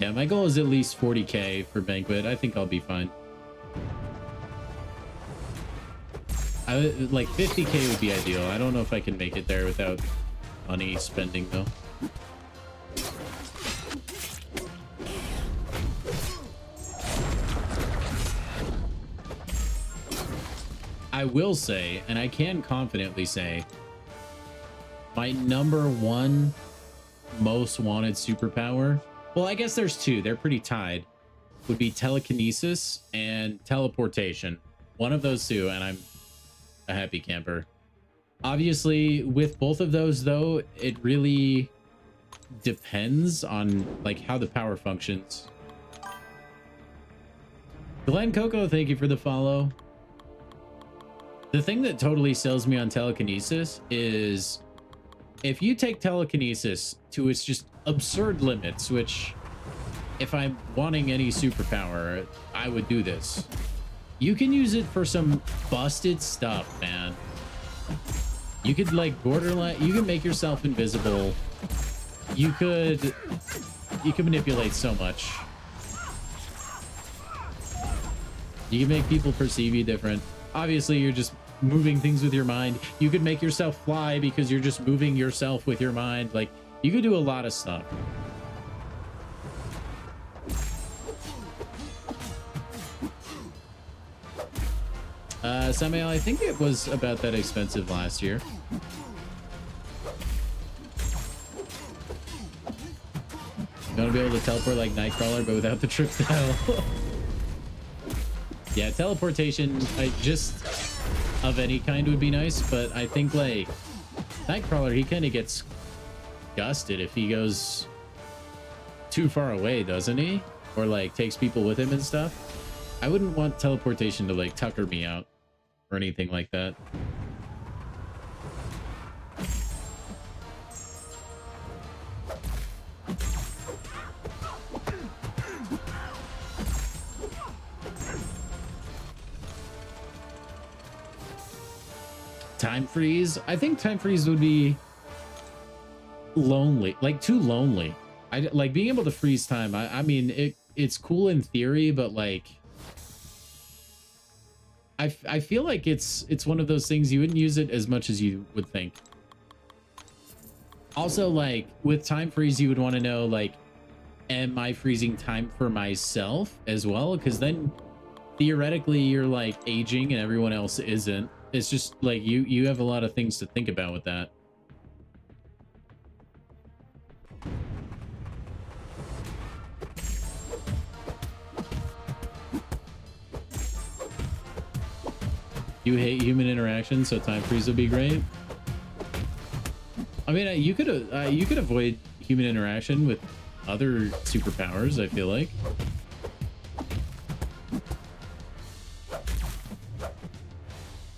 Yeah, my goal is at least 40k for Banquet. I think I'll be fine. Like 50k would be ideal. I don't know if I can make it there without money spending though. I will say, and I can confidently say, my #1 most wanted superpower, well, I guess there's two, they're pretty tied, would be telekinesis and teleportation. One of those two, and I'm a happy camper. Obviously, with both of those, though, it really depends on like how the power functions. Glenn Coco, thank you for the follow. The thing that totally sells me on telekinesis is if you take telekinesis to its just absurd limits, which if I'm wanting any superpower, I would do this. You can use it for some busted stuff, man. You could like borderline, you can make yourself invisible. You could manipulate so much. You can make people perceive you different. Obviously, you're just moving things with your mind. You could make yourself fly because you're just moving yourself with your mind. Like, you could do a lot of stuff. Samuel, I think it was about that expensive last year. You want to be able to teleport like Nightcrawler, but without the trip to hell. Yeah, teleportation, just of any kind would be nice, but I think like Nightcrawler, he kind of gets gusted if he goes too far away, doesn't he? Or like takes people with him and stuff. I wouldn't want teleportation to like tucker me out or anything like that. Time freeze. I think time freeze would be lonely, like too lonely. I like being able to freeze time. I mean, it's cool in theory, but like I feel like it's one of those things you wouldn't use it as much as you would think. Also, like with time freeze, you would want to know like, am I freezing time for myself as well? Because then theoretically you're like aging and everyone else isn't. It's just like you have a lot of things to think about with that. You hate human interaction, so time freeze would be great. I mean, you could avoid human interaction with other superpowers, I feel like.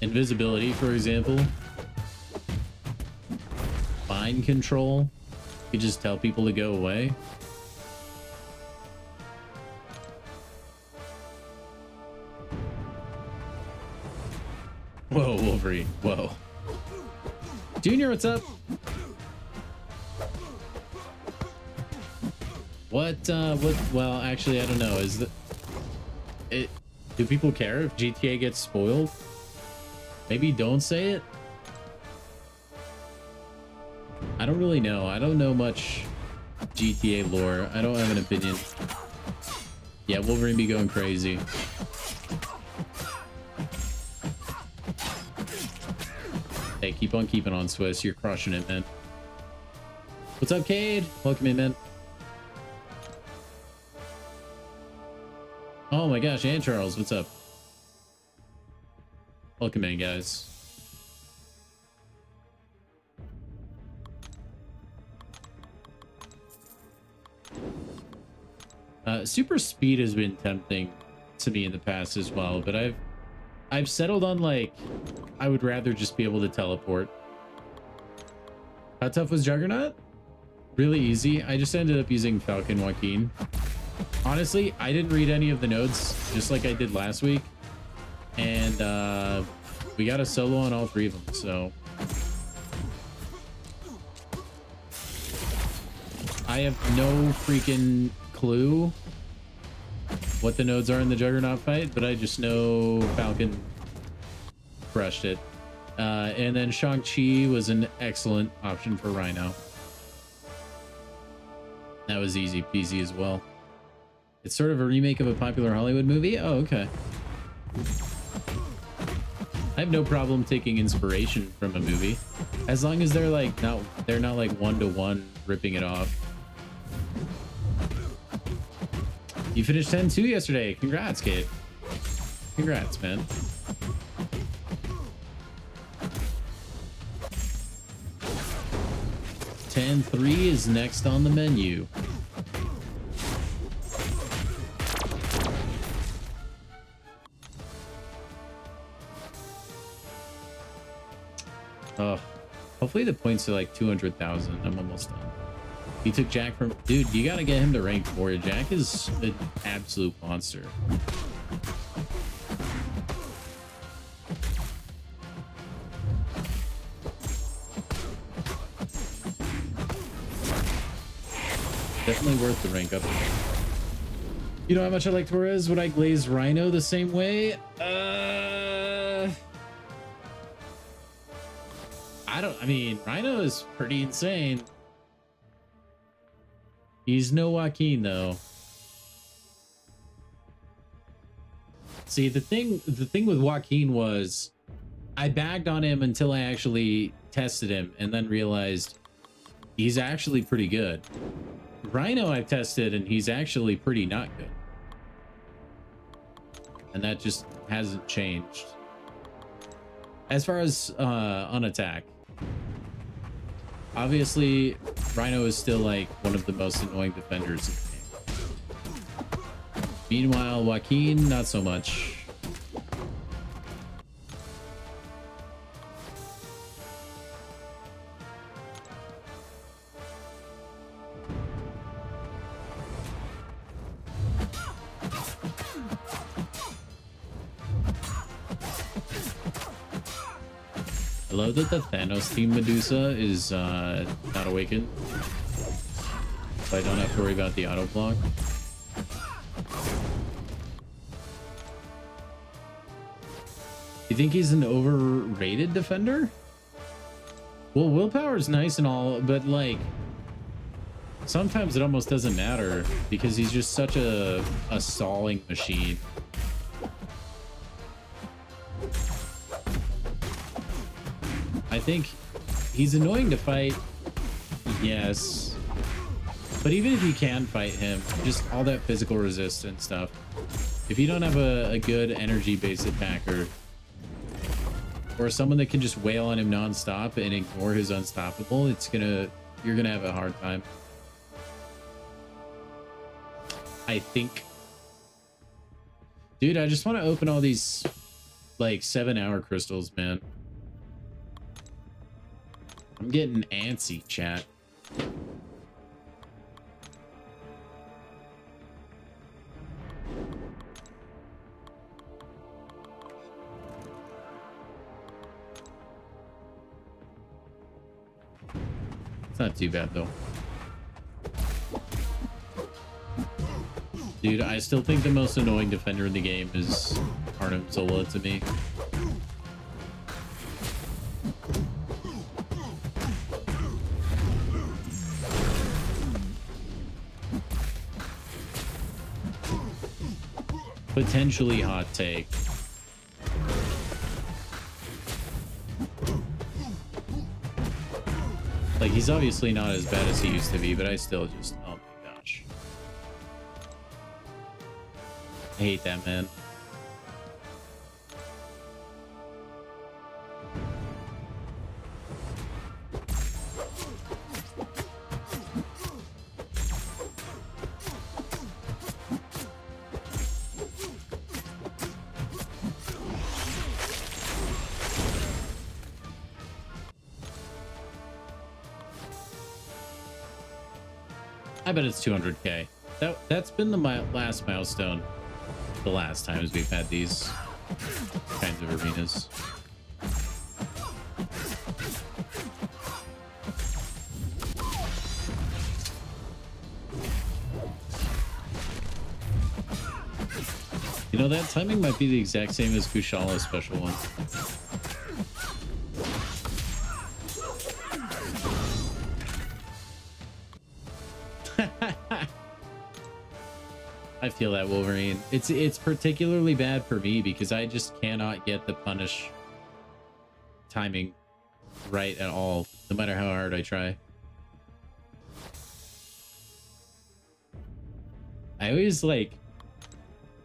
Invisibility, for example. Mind control. You just tell people to go away. Whoa, Wolverine. Whoa. Junior, what's up? What, well, actually, I don't know. Do people care if GTA gets spoiled? Maybe don't say it? I don't really know. I don't know much GTA lore. I don't have an opinion. Yeah, Wolverine be going crazy. Hey, keep on keeping on, Swiss. You're crushing it, man. What's up, Cade? Welcome in, man. Oh my gosh, and Charles, what's up? Welcome in, guys. Super speed has been tempting to me in the past as well, but I've settled on like I would rather just be able to teleport. How tough was Juggernaut? Really easy. I just ended up using Falcon Joaquin. Honestly, I didn't read any of the notes, just like I did last week. And we got a solo on all 3 of them, so... I have no freaking clue what the nodes are in the Juggernaut fight, but I just know Falcon crushed it. And then Shang-Chi was an excellent option for Rhino. That was easy peasy as well. It's sort of a remake of a popular Hollywood movie. Oh, okay. I have no problem taking inspiration from a movie, as long as they're like not like one-to-one ripping it off. You finished 10-2 yesterday. Congrats, Kate. Congrats, man. $10-3 is next on the menu. Oh, hopefully the points are like 200,000. I'm almost done. He took Jack from... Dude, you gotta get him to rank 4. Jack is an absolute monster. Definitely worth the rank up. You know how much I like Torres? Would I glaze Rhino the same way? I mean, Rhino is pretty insane. He's no Joaquin though. See, the thing with Joaquin was I bagged on him until I actually tested him and then realized he's actually pretty good. Rhino I've tested and he's actually pretty not good. And that just hasn't changed. As far as on attack, obviously Rhino is still like one of the most annoying defenders in the game. Meanwhile, Joaquin, not so much. I love that the Thanos team Medusa is not awakened, so I don't have to worry about the auto block. You think he's an overrated defender? Well, willpower is nice and all, but like sometimes it almost doesn't matter because he's just such a stalling machine. I think he's annoying to fight, yes, but even if you can fight him, just all that physical resist and stuff, if you don't have a good energy-based attacker or someone that can just wail on him non-stop and ignore his unstoppable, you're gonna have a hard time. I think. Dude, I just want to open all these like 7-hour crystals, man. I'm getting antsy, chat. It's not too bad, though. Dude, I still think the most annoying defender in the game is Arnim Zola to me. Potentially hot take. Like, he's obviously not as bad as he used to be, but I still just, oh my gosh. I hate that, man. I bet it's 200k. That's been the last milestone. The last times we've had these kinds of arenas. You know, that timing might be the exact same as Kushal's special one. I feel that, Wolverine. It's particularly bad for me because I just cannot get the punish timing right at all, no matter how hard I try. I always like,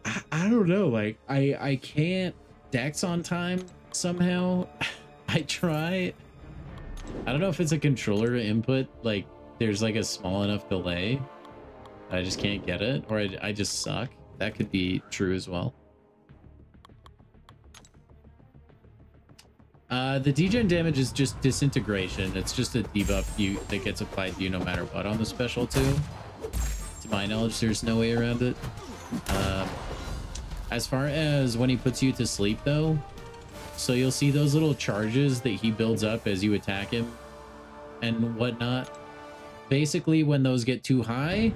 I don't know, like I can't dex on time somehow. I try. I don't know if it's a controller input, like there's like a small enough delay. I just can't get it, or I just suck. That could be true as well. The degen damage is just disintegration. It's just a debuff that gets applied to you no matter what on the special too. To my knowledge, there's no way around it. As far as when he puts you to sleep though, so you'll see those little charges that he builds up as you attack him and whatnot. Basically, when those get too high,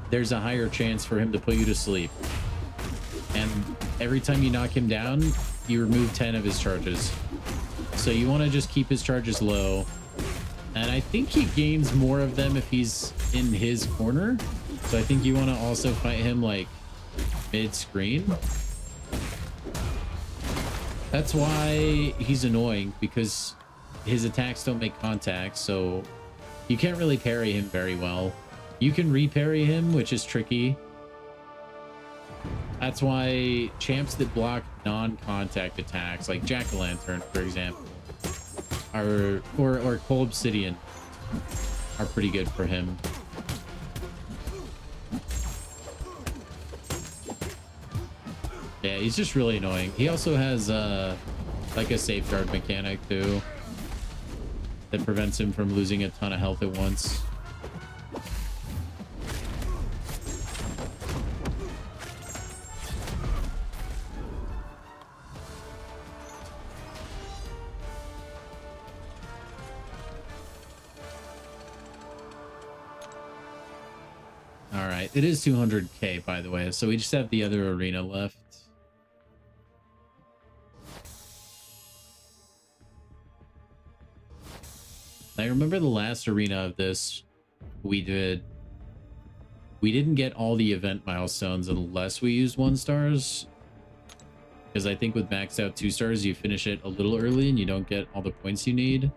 there's a higher chance for him to put you to sleep. And every time you knock him down, you remove 10 of his charges. So you want to just keep his charges low. And I think he gains more of them if he's in his corner. So I think you want to also fight him like mid-screen. That's why he's annoying, because his attacks don't make contact, so you can't really parry him very well. You can re-parry him, which is tricky. That's why champs that block non-contact attacks, like Jack-o'-lantern, for example, or Cold Obsidian, are pretty good for him. Yeah, he's just really annoying. He also has like a safeguard mechanic too that prevents him from losing a ton of health at once. All right, it is 200k by the way, so we just have the other arena left. I remember the last arena of this we didn't get all the event milestones unless we used 1 stars, because I think with maxed out 2 stars you finish it a little early and you don't get all the points you need.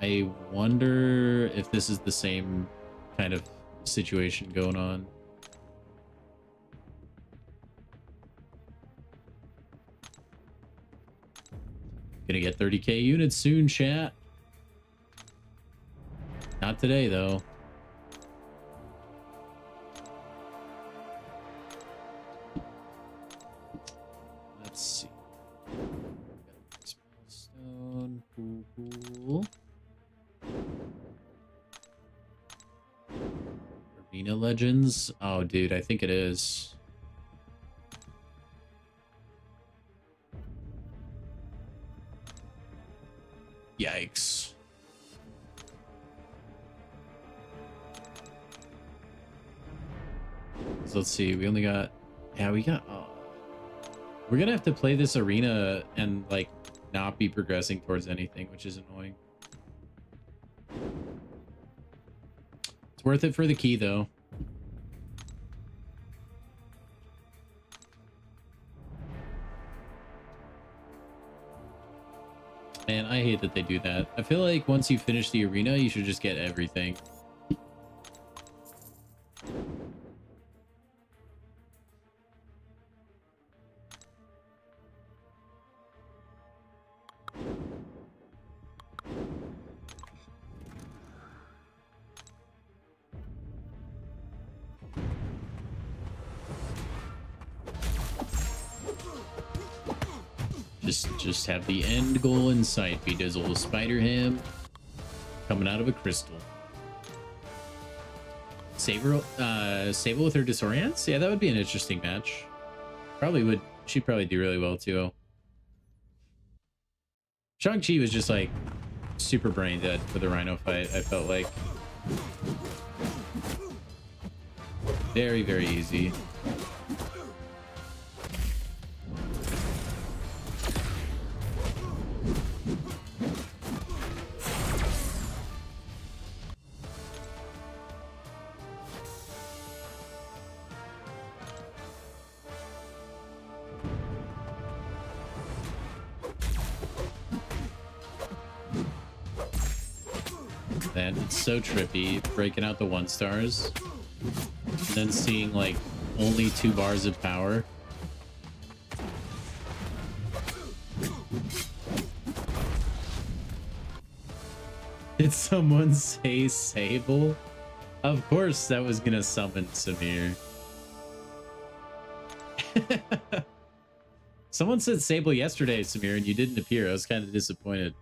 I wonder if this is the same kind of situation going on. Gonna get 30k units soon, chat. Not today, though. Let's see. Stone. Cool. Arena Legends. Oh, dude, I think it is. Yikes. So let's see, we only got, yeah, we got, we're gonna have to play this arena and like not be progressing towards anything, which is annoying. It's worth it for the key though. Man, I hate that they do that. I feel like once you finish the arena, you should just get everything. Just have the end goal in sight. Bedazzle Spider Ham coming out of a crystal. Sable with her disorients? Yeah, that would be an interesting match. Probably would. She'd probably do really well too. Shang-Chi was just like super brain dead for the Rhino fight, I felt like. Very, very easy. Man, it's so trippy breaking out the 1-stars and then seeing like only 2 bars of power. Did someone say Sable? Of course that was gonna summon Samir. Someone said Sable yesterday, Samir, and you didn't appear. I was kind of disappointed.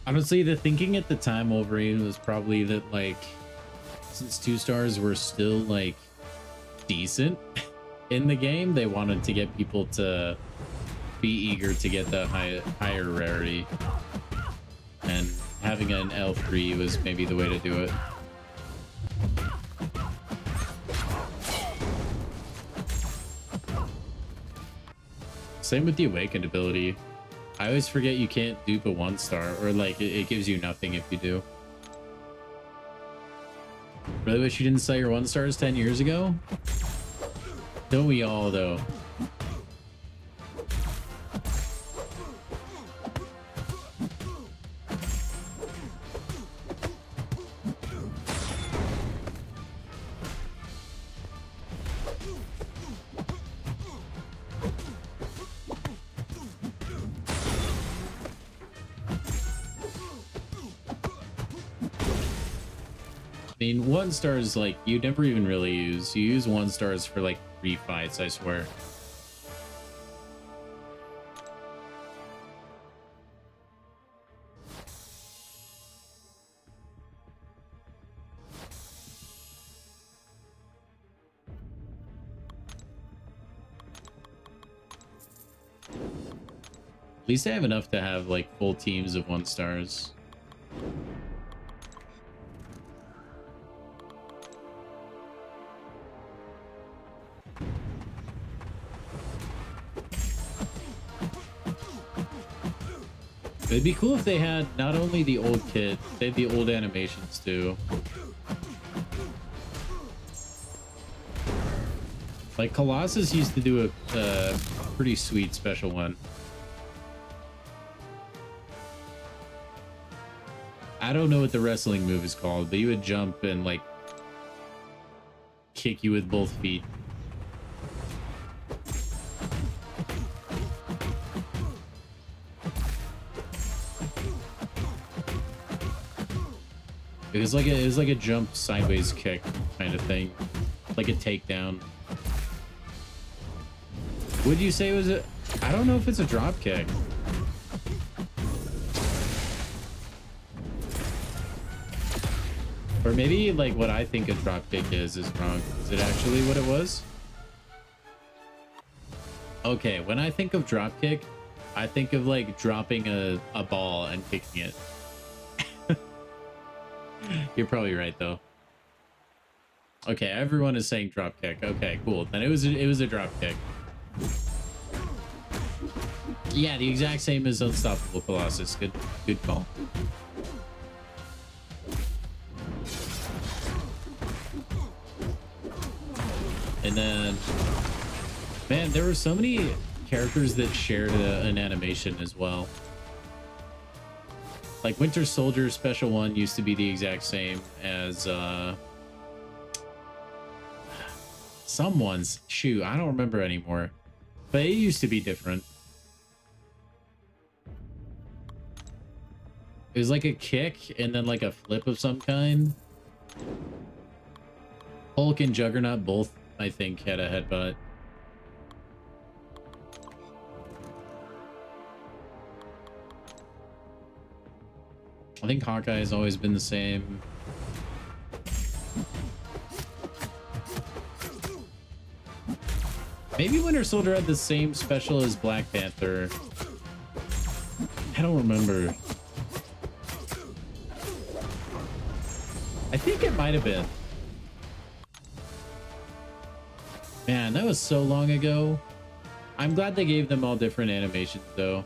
Honestly, the thinking at the time, Wolverine, was probably that, like, since 2-stars were still, like, decent in the game, they wanted to get people to be eager to get the higher rarity. And having an L3 was maybe the way to do it. Same with the Awakened ability. I always forget you can't dupe a 1-star, or like it gives you nothing if you do. Really wish you didn't sell your 1-stars 10 years ago? Don't we all, though? I mean, 1-stars, like, you never even really use. You use 1-stars for, like, 3 fights, I swear. At least I have enough to have, like, full teams of 1-stars. It'd be cool if they had not only the old kit, they had the old animations too. Like Colossus used to do a pretty sweet special one. I don't know what the wrestling move is called, but you would jump and like kick you with both feet. It was like a jump sideways kick kind of thing, like a takedown. Would you say it was a? I don't know if it's a drop kick. Or maybe like what I think a drop kick is wrong. Is it actually what it was? Okay, when I think of drop kick, I think of like dropping a ball and kicking it. You're probably right though. Okay, everyone is saying drop kick. Okay, cool. Then it was a drop kick. Yeah, the exact same as Unstoppable Colossus. Good call. And then Man, there were so many characters that shared an animation as well. Like Winter Soldier Special 1 used to be the exact same as someone's. Shoot, I don't remember anymore. But it used to be different. It was like a kick and then like a flip of some kind. Hulk and Juggernaut both, I think, had a headbutt. I think Hawkeye has always been the same. Maybe Winter Soldier had the same special as Black Panther. I don't remember. I think it might have been. Man, that was so long ago. I'm glad they gave them all different animations, though.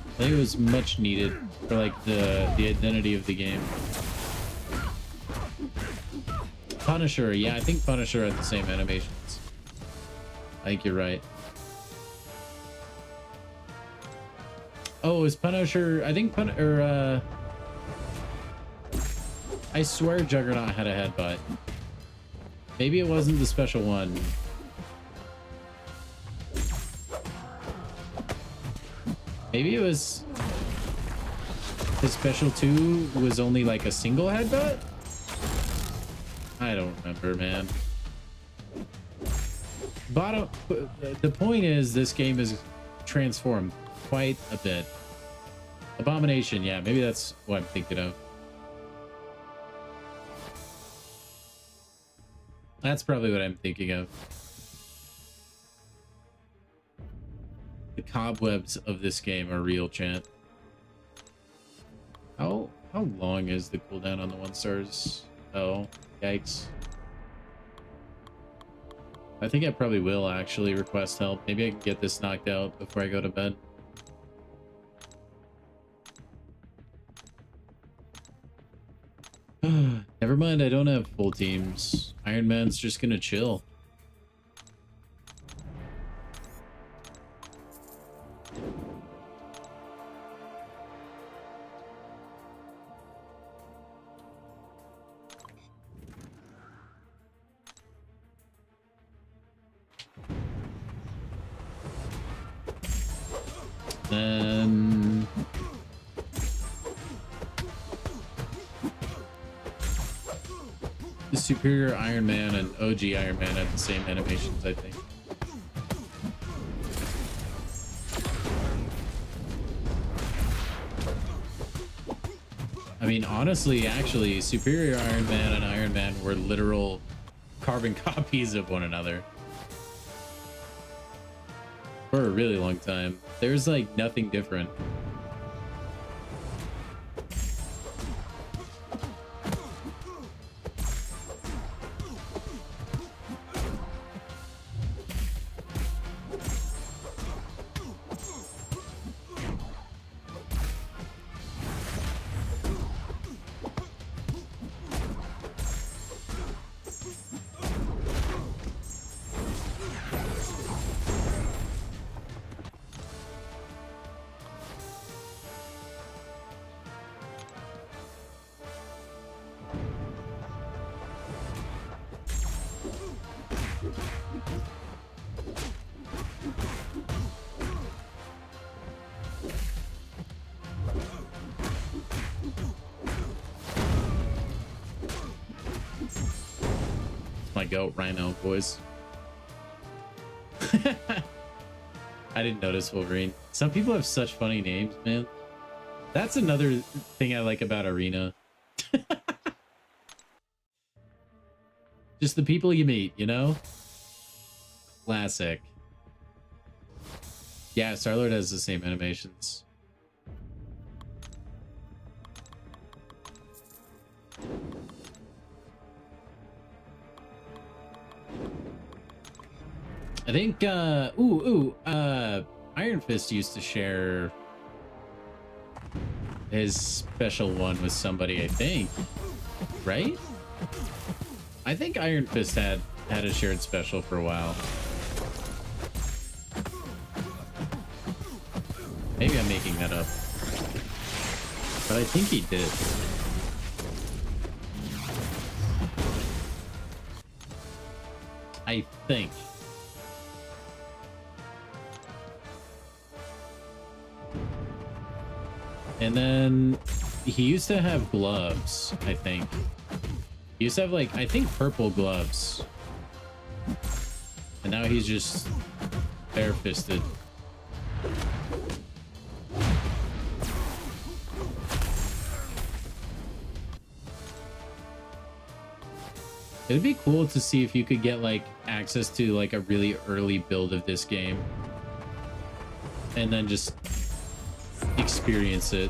I think it was much needed for like the identity of the game. Punisher, yeah, I think Punisher had the same animations. I think you're right. Oh, is Punisher? I think I swear Juggernaut had a headbutt. Maybe it wasn't the special one. Maybe it was his special 2 was only like a single headbutt? I don't remember, man. The point is this game is transformed quite a bit. Abomination, yeah, maybe that's what I'm thinking of. That's probably what I'm thinking of. The cobwebs of this game are real, chat. How long is the cooldown on the 1 stars? Oh, yikes. I think I probably will actually request help. Maybe I can get this knocked out before I go to bed. Never mind, I don't have full teams. Iron Man's just gonna chill. Then the Superior Iron Man and OG Iron Man have the same animations, I think. I mean, honestly, actually, Superior Iron Man and Iron Man were literal carbon copies of one another for a really long time. There's like nothing different. My goat, Rhino, boys. I didn't notice Wolverine. Some people have such funny names, man. That's another thing I like about Arena. Just the people you meet, you know? Classic. Yeah, Star-Lord has the same animations. I think, Iron Fist used to share his special one with somebody, I think. Right? I think Iron Fist had a shared special for a while. Maybe I'm making that up. But I think he did. I think. And then he used to have gloves, I think. He used to have, like, I think purple gloves. And now he's just bare-fisted. It'd be cool to see if you could get, like, access to, like, a really early build of this game. And then just experience it.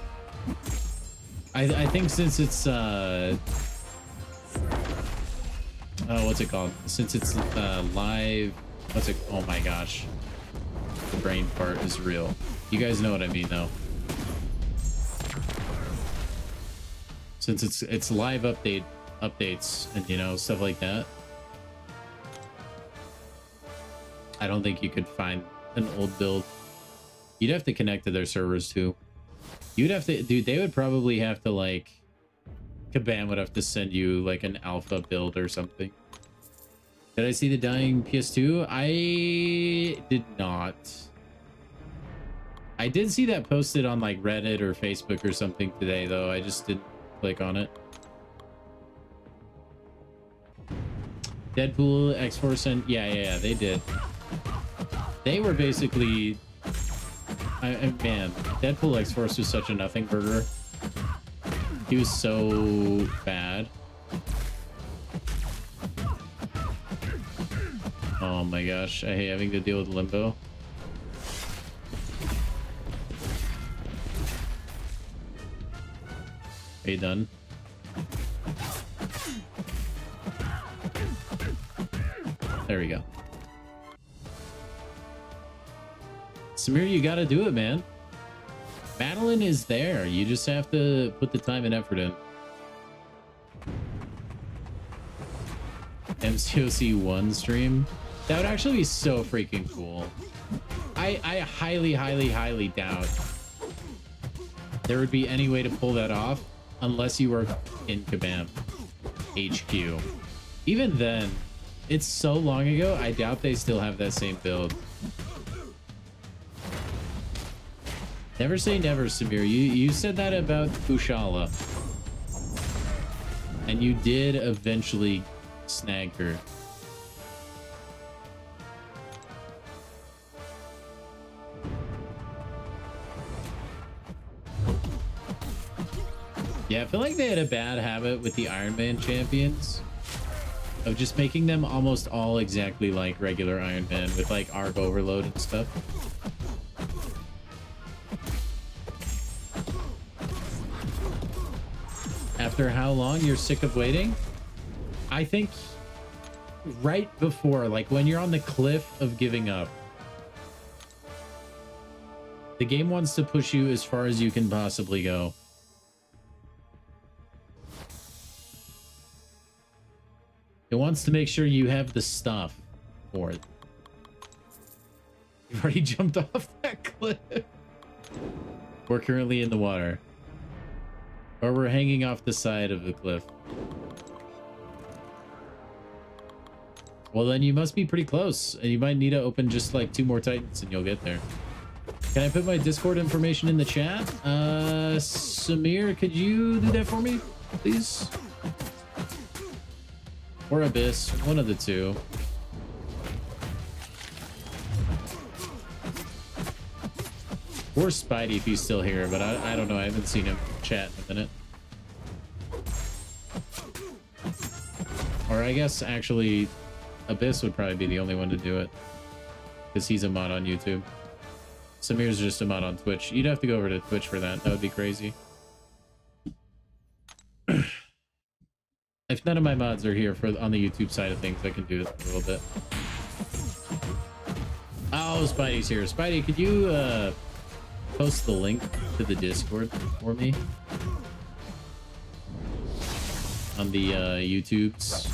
I think since it's, what's it called? Since it's live, what's it? Oh my gosh, the brain part is real. You guys know what I mean, though. Since it's live updates and, you know, stuff like that. I don't think you could find an old build. You'd have to connect to their servers too. You'd have to, dude. They would probably have to, like, Kabam would have to send you like an alpha build or something. Did I see the dying PS2? I did not. I did see that posted on like Reddit or Facebook or something today, though. I just didn't click on it. Deadpool, X-Force, and yeah, they did. They were basically, man, Deadpool X-Force was such a nothing burger. He was so bad. Oh my gosh, I hate having to deal with limbo. Are you done? There we go. Samir, you gotta do it, man. Madeline is there. You just have to put the time and effort in. MCOC 1 stream? That would actually be so freaking cool. I highly doubt there would be any way to pull that off unless you were in Kabam HQ. Even then, it's so long ago, I doubt they still have that same build. Never say never, Samir. You said that about Kushala. And you did eventually snag her. Yeah, I feel like they had a bad habit with the Iron Man champions of just making them almost all exactly like regular Iron Man with like arc overload and stuff. After how long? You're sick of waiting? I think right before, like when you're on the cliff of giving up. The game wants to push you as far as you can possibly go. It wants to make sure you have the stuff for it. You've already jumped off that cliff. We're currently in the water. Or we're hanging off the side of the cliff. Well, then you must be pretty close. And you might need to open just like 2 more Titans and you'll get there. Can I put my Discord information in the chat? Samir, could you do that for me, please? Or Abyss, one of the two. Or Spidey if he's still here, but I don't know. I haven't seen him chat in a minute. Or I guess actually Abyss would probably be the only one to do it. Because he's a mod on YouTube. Samir's just a mod on Twitch. You'd have to go over to Twitch for that. That would be crazy. If none of my mods are here for on the YouTube side of things, I can do it a little bit. Oh, Oh, Spidey's here. Spidey, could you post the link to the Discord for me on the YouTubes?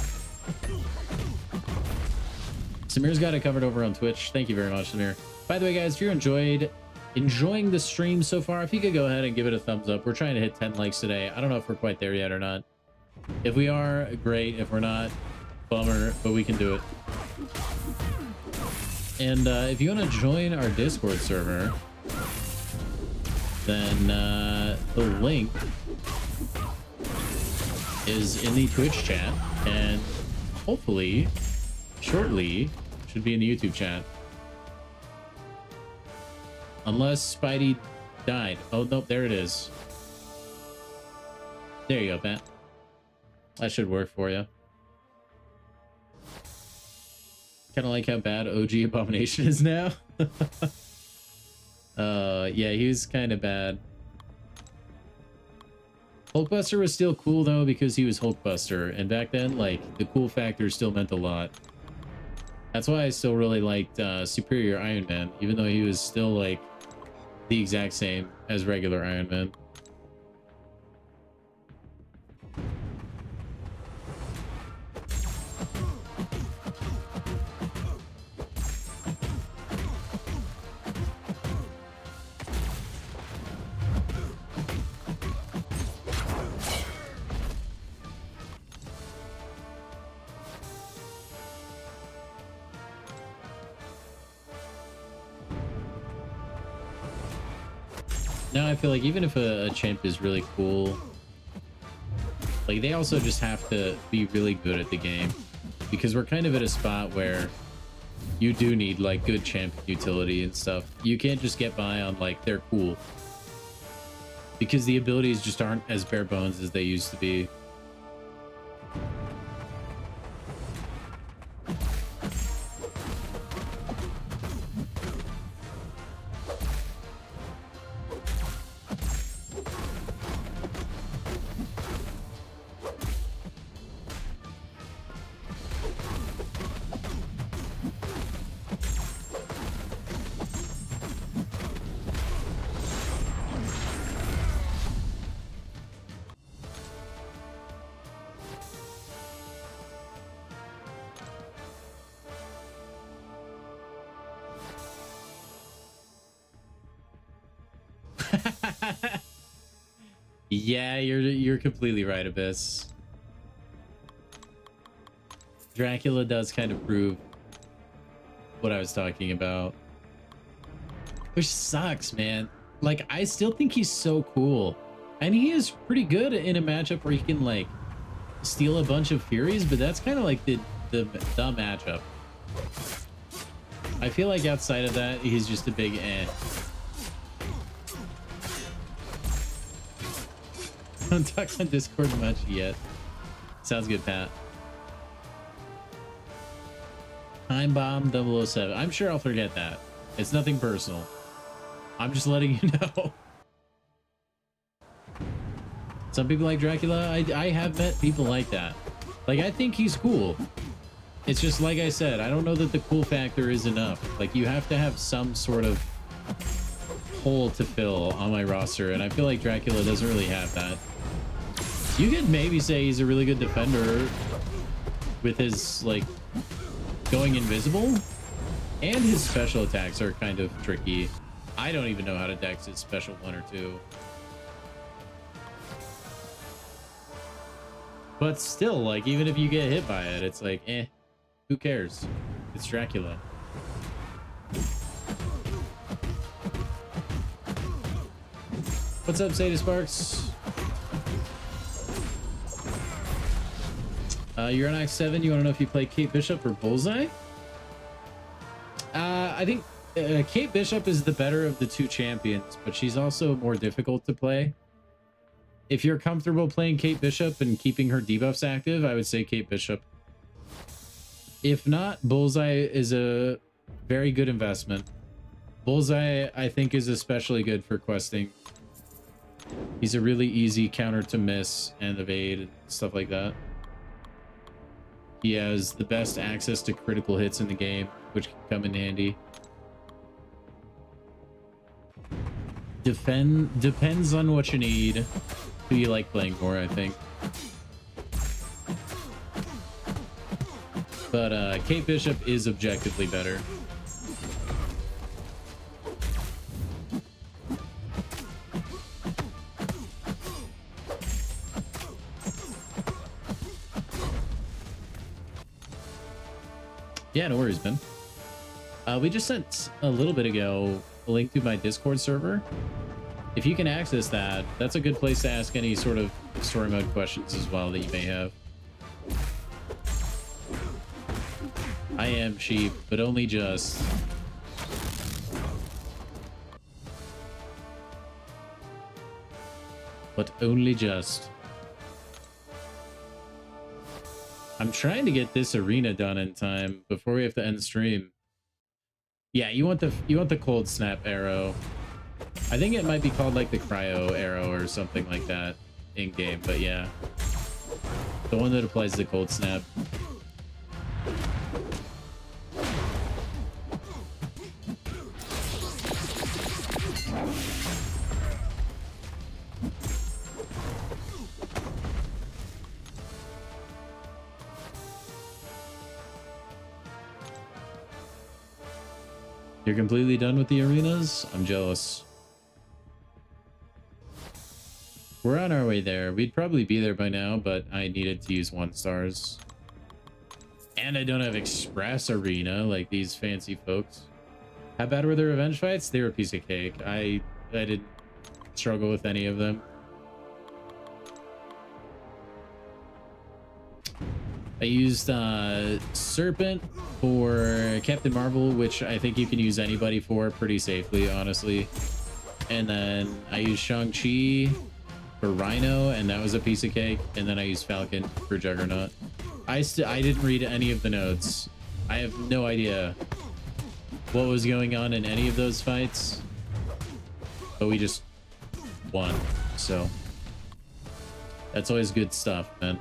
Samir's got it covered over on Twitch. Thank you very much, Samir. By the way, guys, if you're enjoying the stream so far, if you could go ahead and give it a thumbs up. We're trying to hit 10 likes today. I don't know if we're quite there yet or not. If we are, great. If we're not, bummer, but we can do it. And if you want to join our Discord server, then the link is in the Twitch chat, and hopefully shortly should be in the YouTube chat. Unless Spidey died. Oh, nope, there it is. There you go, Pat. That should work for you. Kind of like how bad OG Abomination is now. Yeah, he was kind of bad. Hulkbuster was still cool, though, because he was Hulkbuster. And back then, like, the cool factor still meant a lot. That's why I still really liked Superior Iron Man, even though he was still, like, the exact same as regular Iron Man. Now I feel like even if a champ is really cool, like they also just have to be really good at the game, because we're kind of at a spot where you do need like good champ utility and stuff. You can't just get by on like they're cool, because the abilities just aren't as bare bones as they used to be. Yeah, you're completely right, Abyss. Dracula does kind of prove what I was talking about. Which sucks, man. Like, I still think he's so cool. And he is pretty good in a matchup where he can, like, steal a bunch of Furies, but that's kind of like the matchup. I feel like outside of that, he's just a big eh. Don't talk on Discord much yet. Sounds good, Pat. Time Bomb 007. I'm sure I'll forget that. It's nothing personal. I'm just letting you know. Some people like Dracula. I have met people like that. Like, I think he's cool. It's just like I said, I don't know that the cool factor is enough. Like, you have to have some sort of hole to fill on my roster, and I feel like Dracula doesn't really have that. You could maybe say he's a really good defender with his, like, going invisible, and his special attacks are kind of tricky. I don't even know how to dex his special 1 or 2. But still, like, even if you get hit by it, it's like, eh, who cares? It's Dracula. What's up, Sadie Sparks? You're on Act 7. You want to know if you play Kate Bishop or Bullseye? I think Kate Bishop is the better of the two champions, but she's also more difficult to play. If you're comfortable playing Kate Bishop and keeping her debuffs active, I would say Kate Bishop. If not, Bullseye is a very good investment. Bullseye, I think, is especially good for questing. He's a really easy counter to miss and evade and stuff like that. He has the best access to critical hits in the game, which can come in handy. Depends on what you need, who you like playing more, I think. But Kate Bishop is objectively better. Yeah, no worries, Ben. We just sent a little bit ago a link to my Discord server. If you can access that, that's a good place to ask any sort of story mode questions as well that you may have. I am sheep, but only just. But only just. I'm trying to get this arena done in time before we have to end stream. Yeah, you want the cold snap arrow. I think it might be called like the cryo arrow or something like that in game, but yeah. The one that applies the cold snap. You're completely done with the arenas? I'm jealous. We're on our way there. We'd probably be there by now, but I needed to use 1 stars. And I don't have Express Arena like these fancy folks. How bad were the revenge fights? They were a piece of cake. I didn't struggle with any of them. I used Serpent for Captain Marvel, which I think you can use anybody for pretty safely, honestly. And then I used Shang-Chi for Rhino, and that was a piece of cake. And then I used Falcon for Juggernaut. I didn't read any of the notes. I have no idea what was going on in any of those fights. But we just won, so that's always good stuff, man.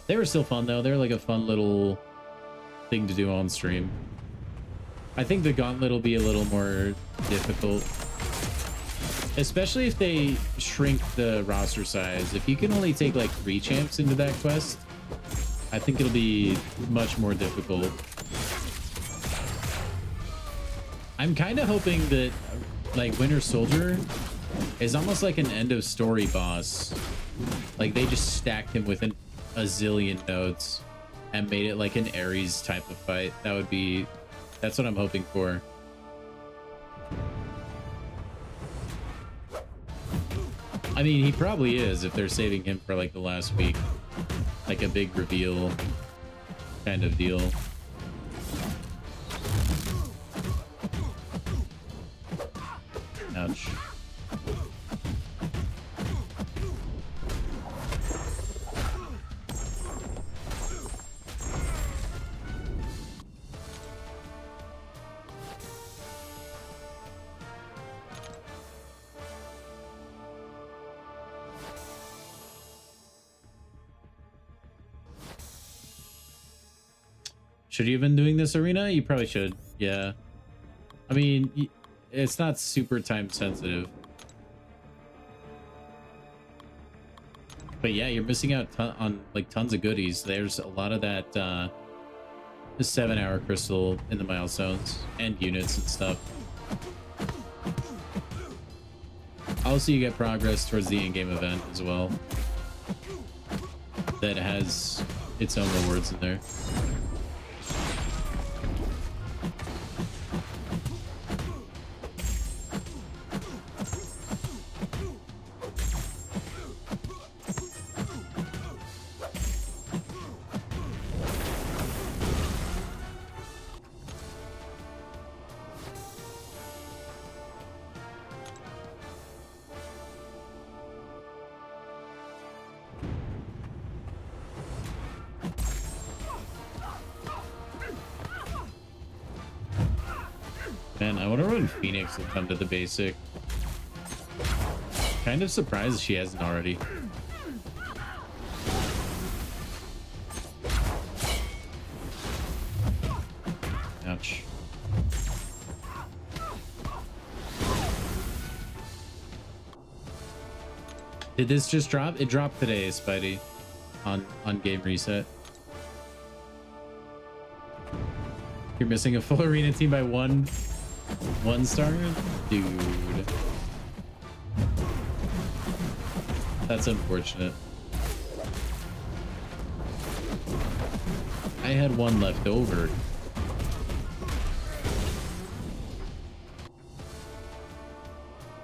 They were still fun, though. They're like a fun little thing to do on stream. I think the gauntlet will be a little more difficult, especially if they shrink the roster size. If you can only take like 3 champs into that quest, I think it'll be much more difficult. I'm kind of hoping that like Winter Soldier is almost like an end of story boss. Like they just stacked him with a zillion nodes and made it like an Ares type of fight. That's what I'm hoping for. I mean, he probably is if they're saving him for like the last week, like a big reveal kind of deal. Ouch. Should you have been doing this arena? You probably should. Yeah. I mean, it's not super time sensitive. But yeah, you're missing out on like tons of goodies. There's a lot of that the 7-hour crystal in the milestones and units and stuff. Also, you get progress towards the in-game event as well. That has its own rewards in there. Man, I wonder when Phoenix will come to the basic. Kind of surprised she hasn't already. Ouch. Did this just drop? It dropped today, Spidey, on game reset. You're missing a full arena team by one star? Dude. That's unfortunate. I had one left over.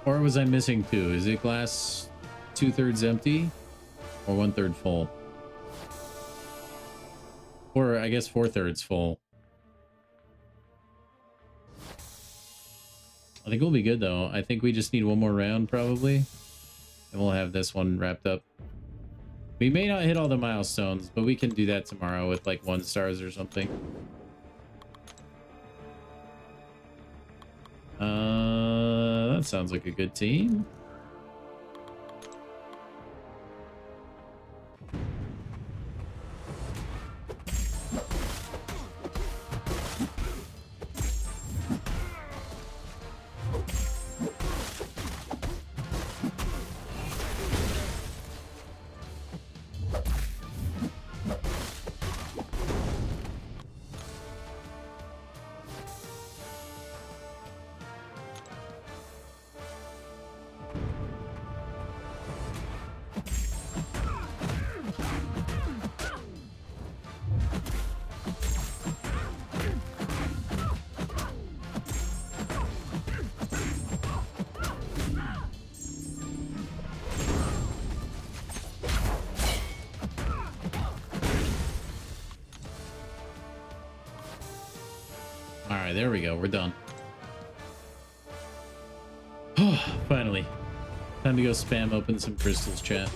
Or was I missing two? Is it glass 2/3 empty or 1/3 full? Or I guess 4/3 full. I think we'll be good though. I think we just need one more round probably. And we'll have this one wrapped up. We may not hit all the milestones, but we can do that tomorrow with like 1 stars or something. That sounds like a good team. There we go. We're done. Finally. Time to go spam open some crystals, chat.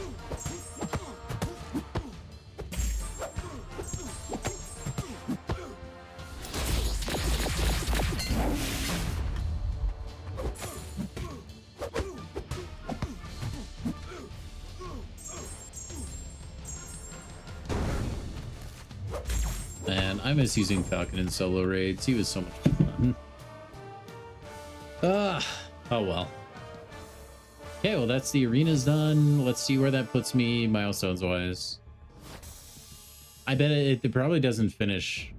I miss using Falcon in solo raids. He was so much fun. Oh well. Okay, well that's the arena's done. Let's see where that puts me milestones wise. I bet it probably doesn't finish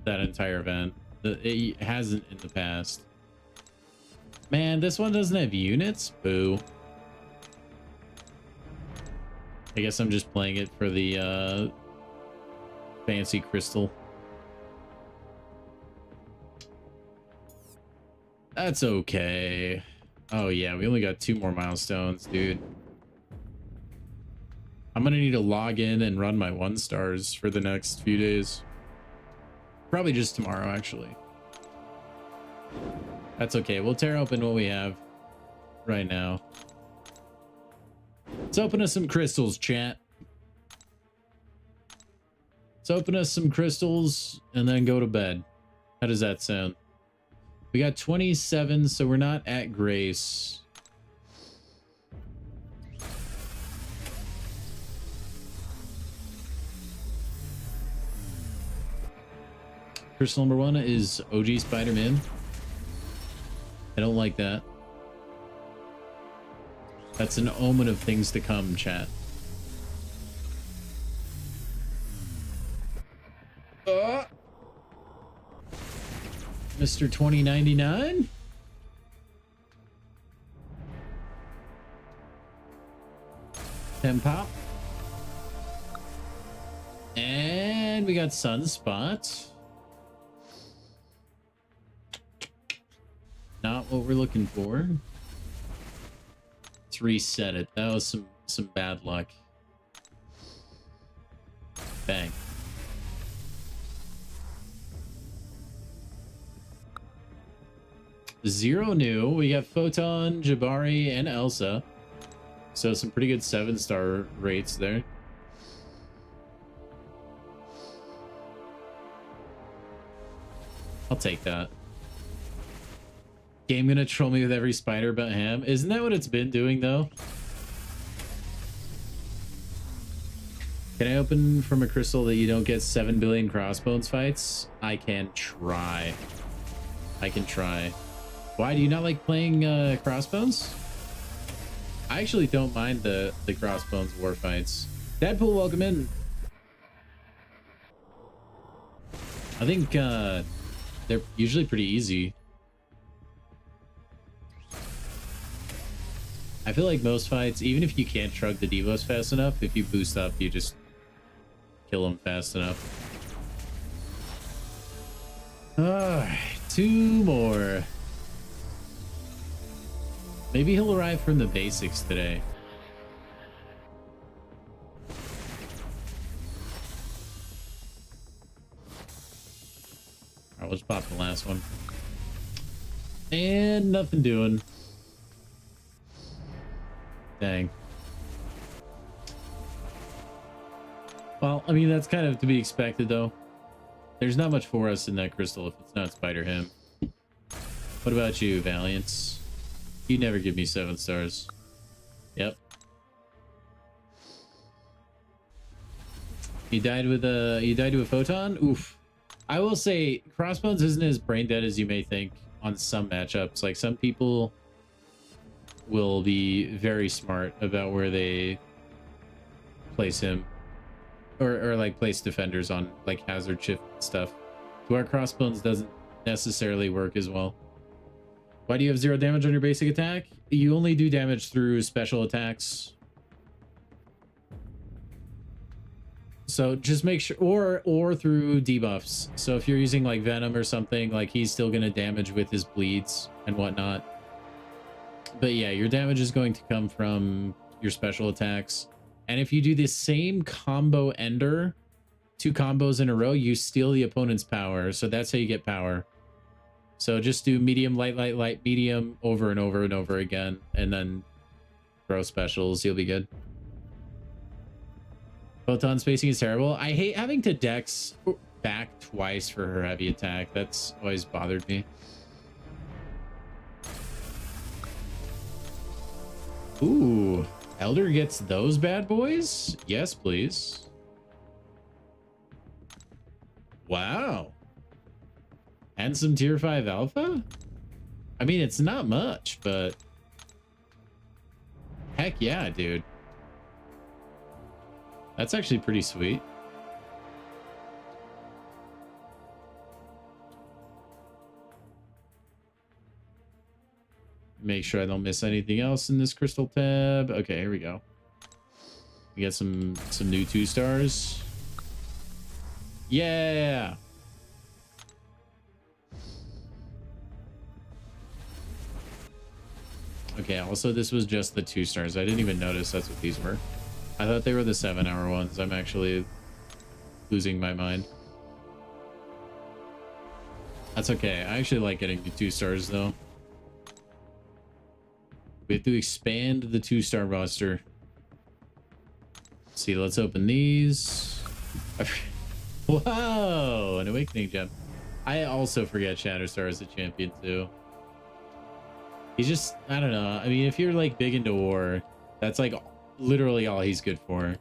that entire event. It hasn't in the past. Man, this one doesn't have units? Boo. I guess I'm just playing it for the fancy crystal. That's okay. Oh yeah, we only got 2 more milestones, dude. I'm gonna need to log in and run my 1 stars for the next few days. Probably just tomorrow, actually. That's okay. We'll tear open what we have right now. Let's open us some crystals, chat. Let's open us some crystals and then go to bed. How does that sound? We got 27, so we're not at grace. Crystal number 1 is OG Spider-Man. I don't like that. That's an omen of things to come, chat. Mr. 2099. Pop. And we got Sunspot. Not what we're looking for. Let's reset it. That was some bad luck. Bang. Zero new. We got Photon, Jabari, and Elsa. So some pretty good 7-star rates there. I'll take that. Game gonna troll me with every spider but ham. Isn't that what it's been doing though? Can I open from a crystal that you don't get 7 billion crossbones fights? I can try. I can try. Why do you not like playing crossbones? I actually don't mind the Crossbones war fights. Deadpool, welcome in. I think they're usually pretty easy. I feel like most fights, even if you can't shrug the Devos fast enough, if you boost up, you just kill them fast enough. Alright, 2 more. Maybe he'll arrive from the basics today. Alright, let's pop the last one. And nothing doing. Dang. Well, I mean, that's kind of to be expected, though. There's not much for us in that crystal if it's not Spider Him. What about you, Valiance? You never give me 7 stars. Yep. You died with a photon? Oof. I will say Crossbones isn't as brain dead as you may think on some matchups. Like, some people will be very smart about where they place him, or like place defenders on like hazard shift stuff, to where Crossbones doesn't necessarily work as well. Why do you have 0 damage on your basic attack? You only do damage through special attacks. So just make sure, or through debuffs. So if you're using like Venom or something, like he's still gonna damage with his bleeds and whatnot. But yeah, your damage is going to come from your special attacks. And if you do the same combo ender 2 combos in a row, you steal the opponent's power. So that's how you get power. So just do medium, light, light, light, medium over and over and over again, and then throw specials. You'll be good. Photon spacing is terrible. I hate having to dex back twice for her heavy attack. That's always bothered me. Ooh, Elder gets those bad boys? Yes, please. Wow. And some tier 5 alpha? I mean, it's not much, but heck yeah, dude. That's actually pretty sweet. Make sure I don't miss anything else in this crystal tab. Okay, here we go. We got some new 2 stars. Yeah. Okay, also this was just the 2 stars. I didn't even notice that's what these were. I thought they were the 7-hour ones. I'm actually losing my mind. That's okay. I actually like getting the 2 stars though. We have to expand the 2-star roster. Let's see, let's open these. Whoa, an awakening gem. I also forget Shatterstar as a champion too. He's just, I don't know. I mean, if you're like big into war, that's like literally all he's good for.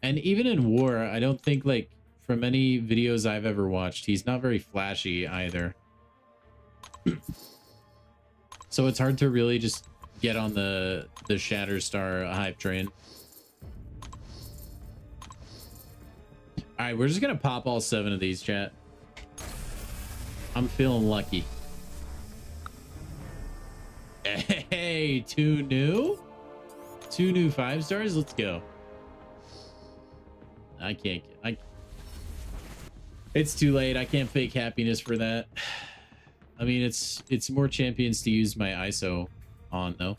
And even in war, I don't think, like, from any videos I've ever watched, he's not very flashy either. So it's hard to really just get on the Shatterstar hype train. All right, we're just gonna pop all 7 of these, chat. I'm feeling lucky. Hey, 2 new? 2 new 5 stars? Let's go. I can't get... It's too late. I can't fake happiness for that. I mean, it's more champions to use my ISO on, though.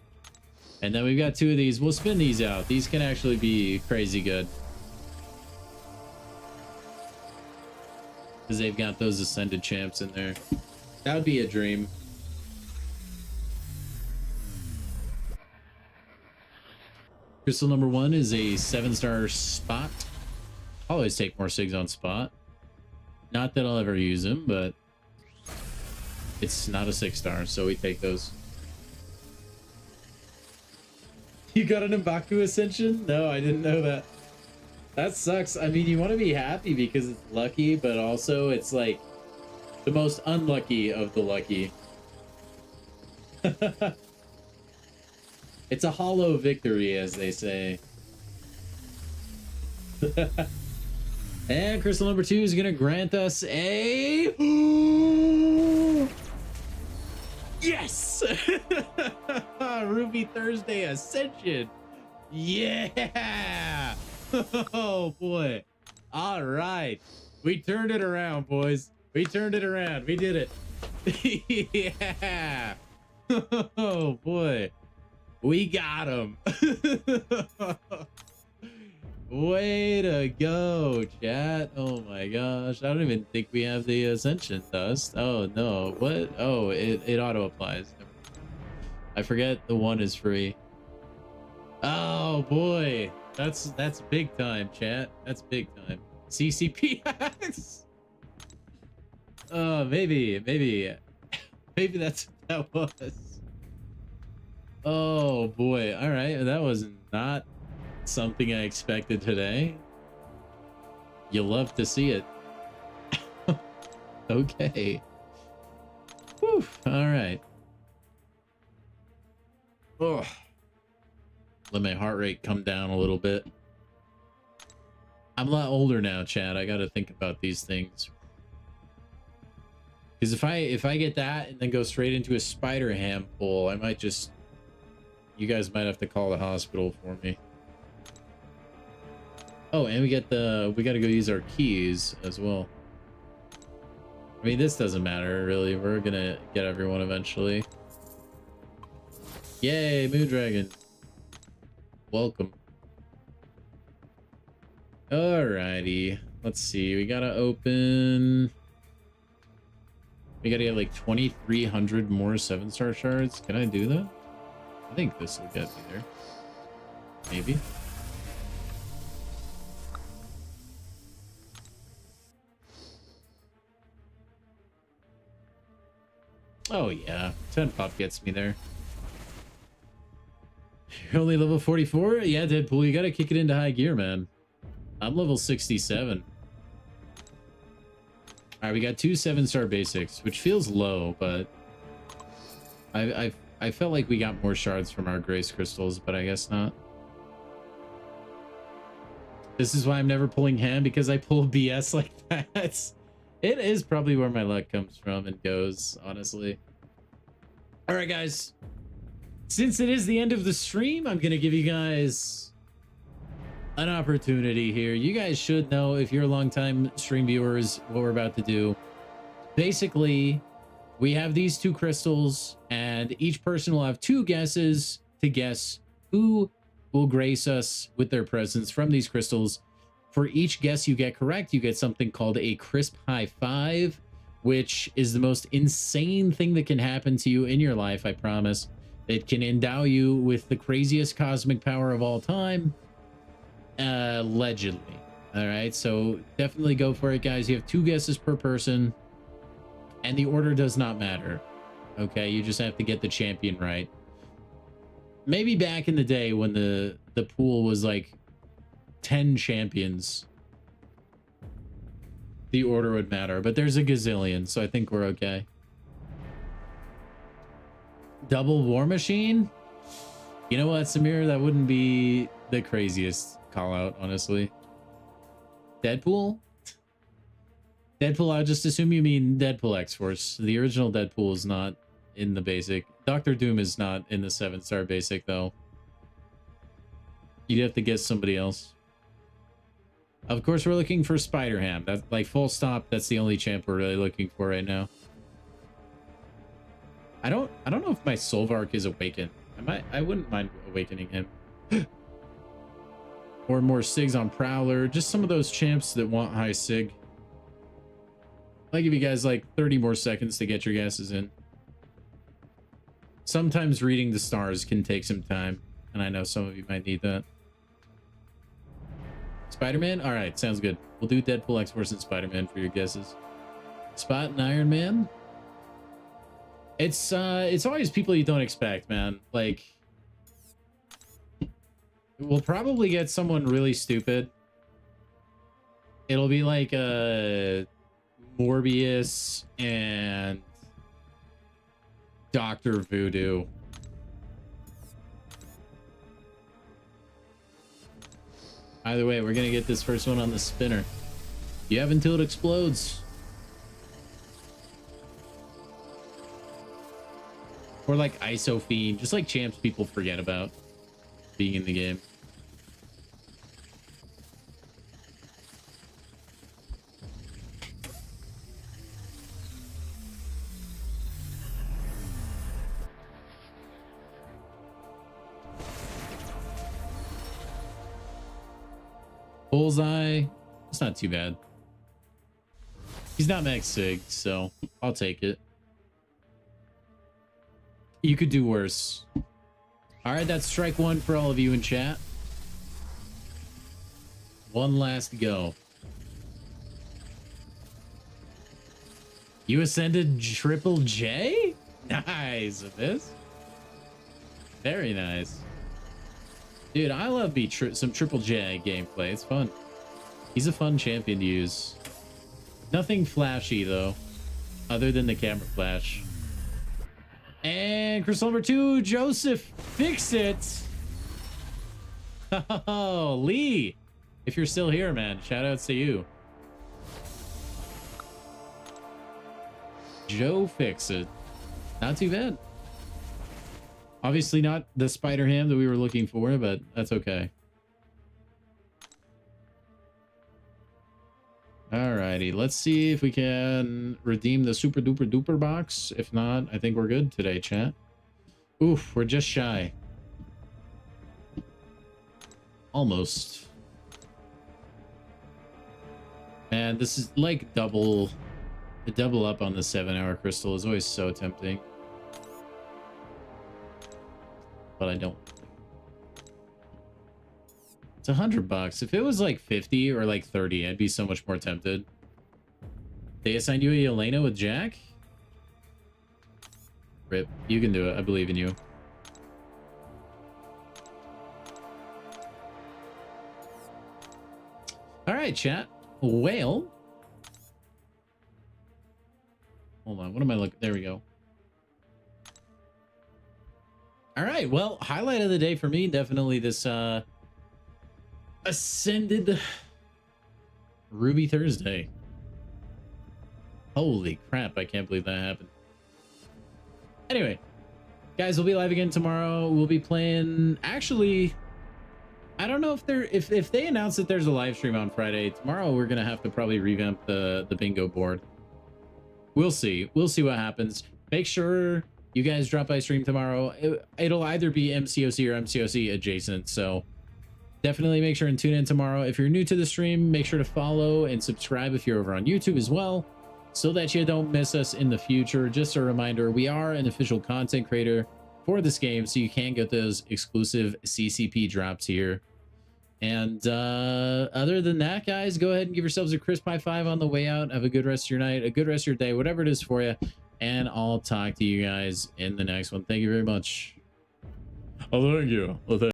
And then we've got 2 of these. We'll spin these out. These can actually be crazy good. Because they've got those Ascended champs in there. That would be a dream. Crystal number 1 is a 7-star spot. I'll always take more SIGs on spot. Not that I'll ever use them, but it's not a 6-star, so we take those. You got an M'Baku Ascension? No, I didn't know that. That sucks. I mean, you want to be happy because it's lucky, but also it's like the most unlucky of the lucky. It's a hollow victory, as they say. And crystal number 2 is going to grant us a... Yes! Ruby Thursday Ascension. Yeah! Oh, boy. All right. We turned it around, boys. We turned it around. We did it. Yeah! Oh, boy. We got him. Way to go, chat. Oh my gosh. I don't even think we have the ascension dust. Oh no. What? Oh, it auto applies. I forget the 1 is free. Oh boy. That's big time, chat. That's big time. CCPX. Maybe that's what that was. Oh boy. All right. That was not something I expected today. You love to see it. Okay. Whew. All right. Oh. Let my heart rate come down a little bit. I'm a lot older now, Chad. I got to think about these things. Because if I get that and then go straight into a spider ham pull, I might just... You guys might have to call the hospital for me. Oh, and we got to go use our keys as well. I mean, this doesn't matter really. We're gonna get everyone eventually. Yay, Moon Dragon. Welcome. Alrighty. Let's see. We gotta open. We gotta get like 2,300 more 7-star shards. Can I do that? I think this will get me there. Maybe. Oh yeah, 10 pop gets me there. You're only level 44? Yeah, Deadpool, you gotta kick it into high gear, man. I'm level 67. Alright, we got 2 7-star basics, which feels low, but I felt like we got more shards from our grace crystals, but I guess not. This is why I'm never pulling ham, because I pull BS like that. It is probably where my luck comes from and goes, honestly. All right, guys. Since it is the end of the stream, I'm going to give you guys an opportunity here. You guys should know, if you're longtime stream viewers, what we're about to do. Basically, we have these 2 crystals, and each person will have 2 guesses to guess who will grace us with their presence from these crystals. For each guess you get correct, you get something called a crisp high 5, which is the most insane thing that can happen to you in your life, I promise. It can endow you with the craziest cosmic power of all time, allegedly. All right, so definitely go for it, guys. You have 2 guesses per person, and the order does not matter. Okay, you just have to get the champion right. Maybe back in the day when the pool was like 10 champions, the order would matter, but there's a gazillion, so I think we're okay. Double War Machine? You know what, Samir? That wouldn't be the craziest call out, honestly. Deadpool? Deadpool, I'll just assume you mean Deadpool X-Force. The original Deadpool is not in the basic. Doctor Doom is not in the 7-star basic, though. You'd have to guess somebody else. Of course, we're looking for Spider-Ham. That's like full stop. That's the only champ we're really looking for right now. I don't know if my Solvark is awakened. I wouldn't mind awakening him. Or more Sigs on Prowler. Just some of those champs that want high Sig. I'll give you guys like 30 more seconds to get your guesses in. Sometimes reading the stars can take some time, and I know some of you might need that. Spider-Man? All right, sounds good. We'll do Deadpool, X-Force, and Spider-Man for your guesses. Spot and Iron Man? It's always people you don't expect, man. Like, we'll probably get someone really stupid. It'll be like Morbius and Dr. Voodoo. Either way, we're gonna get this first one on the spinner. You have until it explodes. Or like ISO Fiend, just like champs people forget about being in the game. Bullseye, it's not too bad. He's not max sig, so I'll take it. You could do worse. All right, that's strike one for all of you in chat. One last go. You ascended Triple J? Nice. This? Very nice. Dude, I love some Triple J gameplay. It's fun. He's a fun champion to use. Nothing flashy, though, other than the camera flash. And crystal number 2, Joseph, fix it. Oh, Lee, if you're still here, man, shout outs to you. Joe, fix it. Not too bad. Obviously not the spider ham that we were looking for, but that's okay. Alrighty, let's see if we can redeem the super duper duper box. If not, I think we're good today, chat. Oof, we're just shy. Almost. Man, this is like double up on the 7-hour crystal is always so tempting. But I don't. It's $100. If it was like 50 or like 30, I'd be so much more tempted. They assigned you a Elena with Jack? Rip. You can do it. I believe in you. All right, chat. Well. Hold on. What am I looking? There we go. All right. Well, highlight of the day for me, definitely this Ascended Ruby Thursday. Holy crap, I can't believe that happened. Anyway, guys, we'll be live again tomorrow. We'll be playing, actually, I don't know if they announce that there's a live stream on Friday. Tomorrow we're gonna have to probably revamp the bingo board. We'll see what happens. Make sure you guys drop by stream tomorrow. It'll either be MCOC or MCOC adjacent, so definitely make sure and tune in tomorrow. If you're new to the stream, make sure to follow and subscribe if you're over on YouTube as well, so that you don't miss us in the future. Just a reminder, we are an official content creator for this game, so you can get those exclusive CCP drops here. And other than that, guys, go ahead and give yourselves a crisp high five on the way out. Have a good rest of your night, a good rest of your day, whatever it is for you. And I'll talk to you guys in the next one. Thank you very much. Oh, thank you.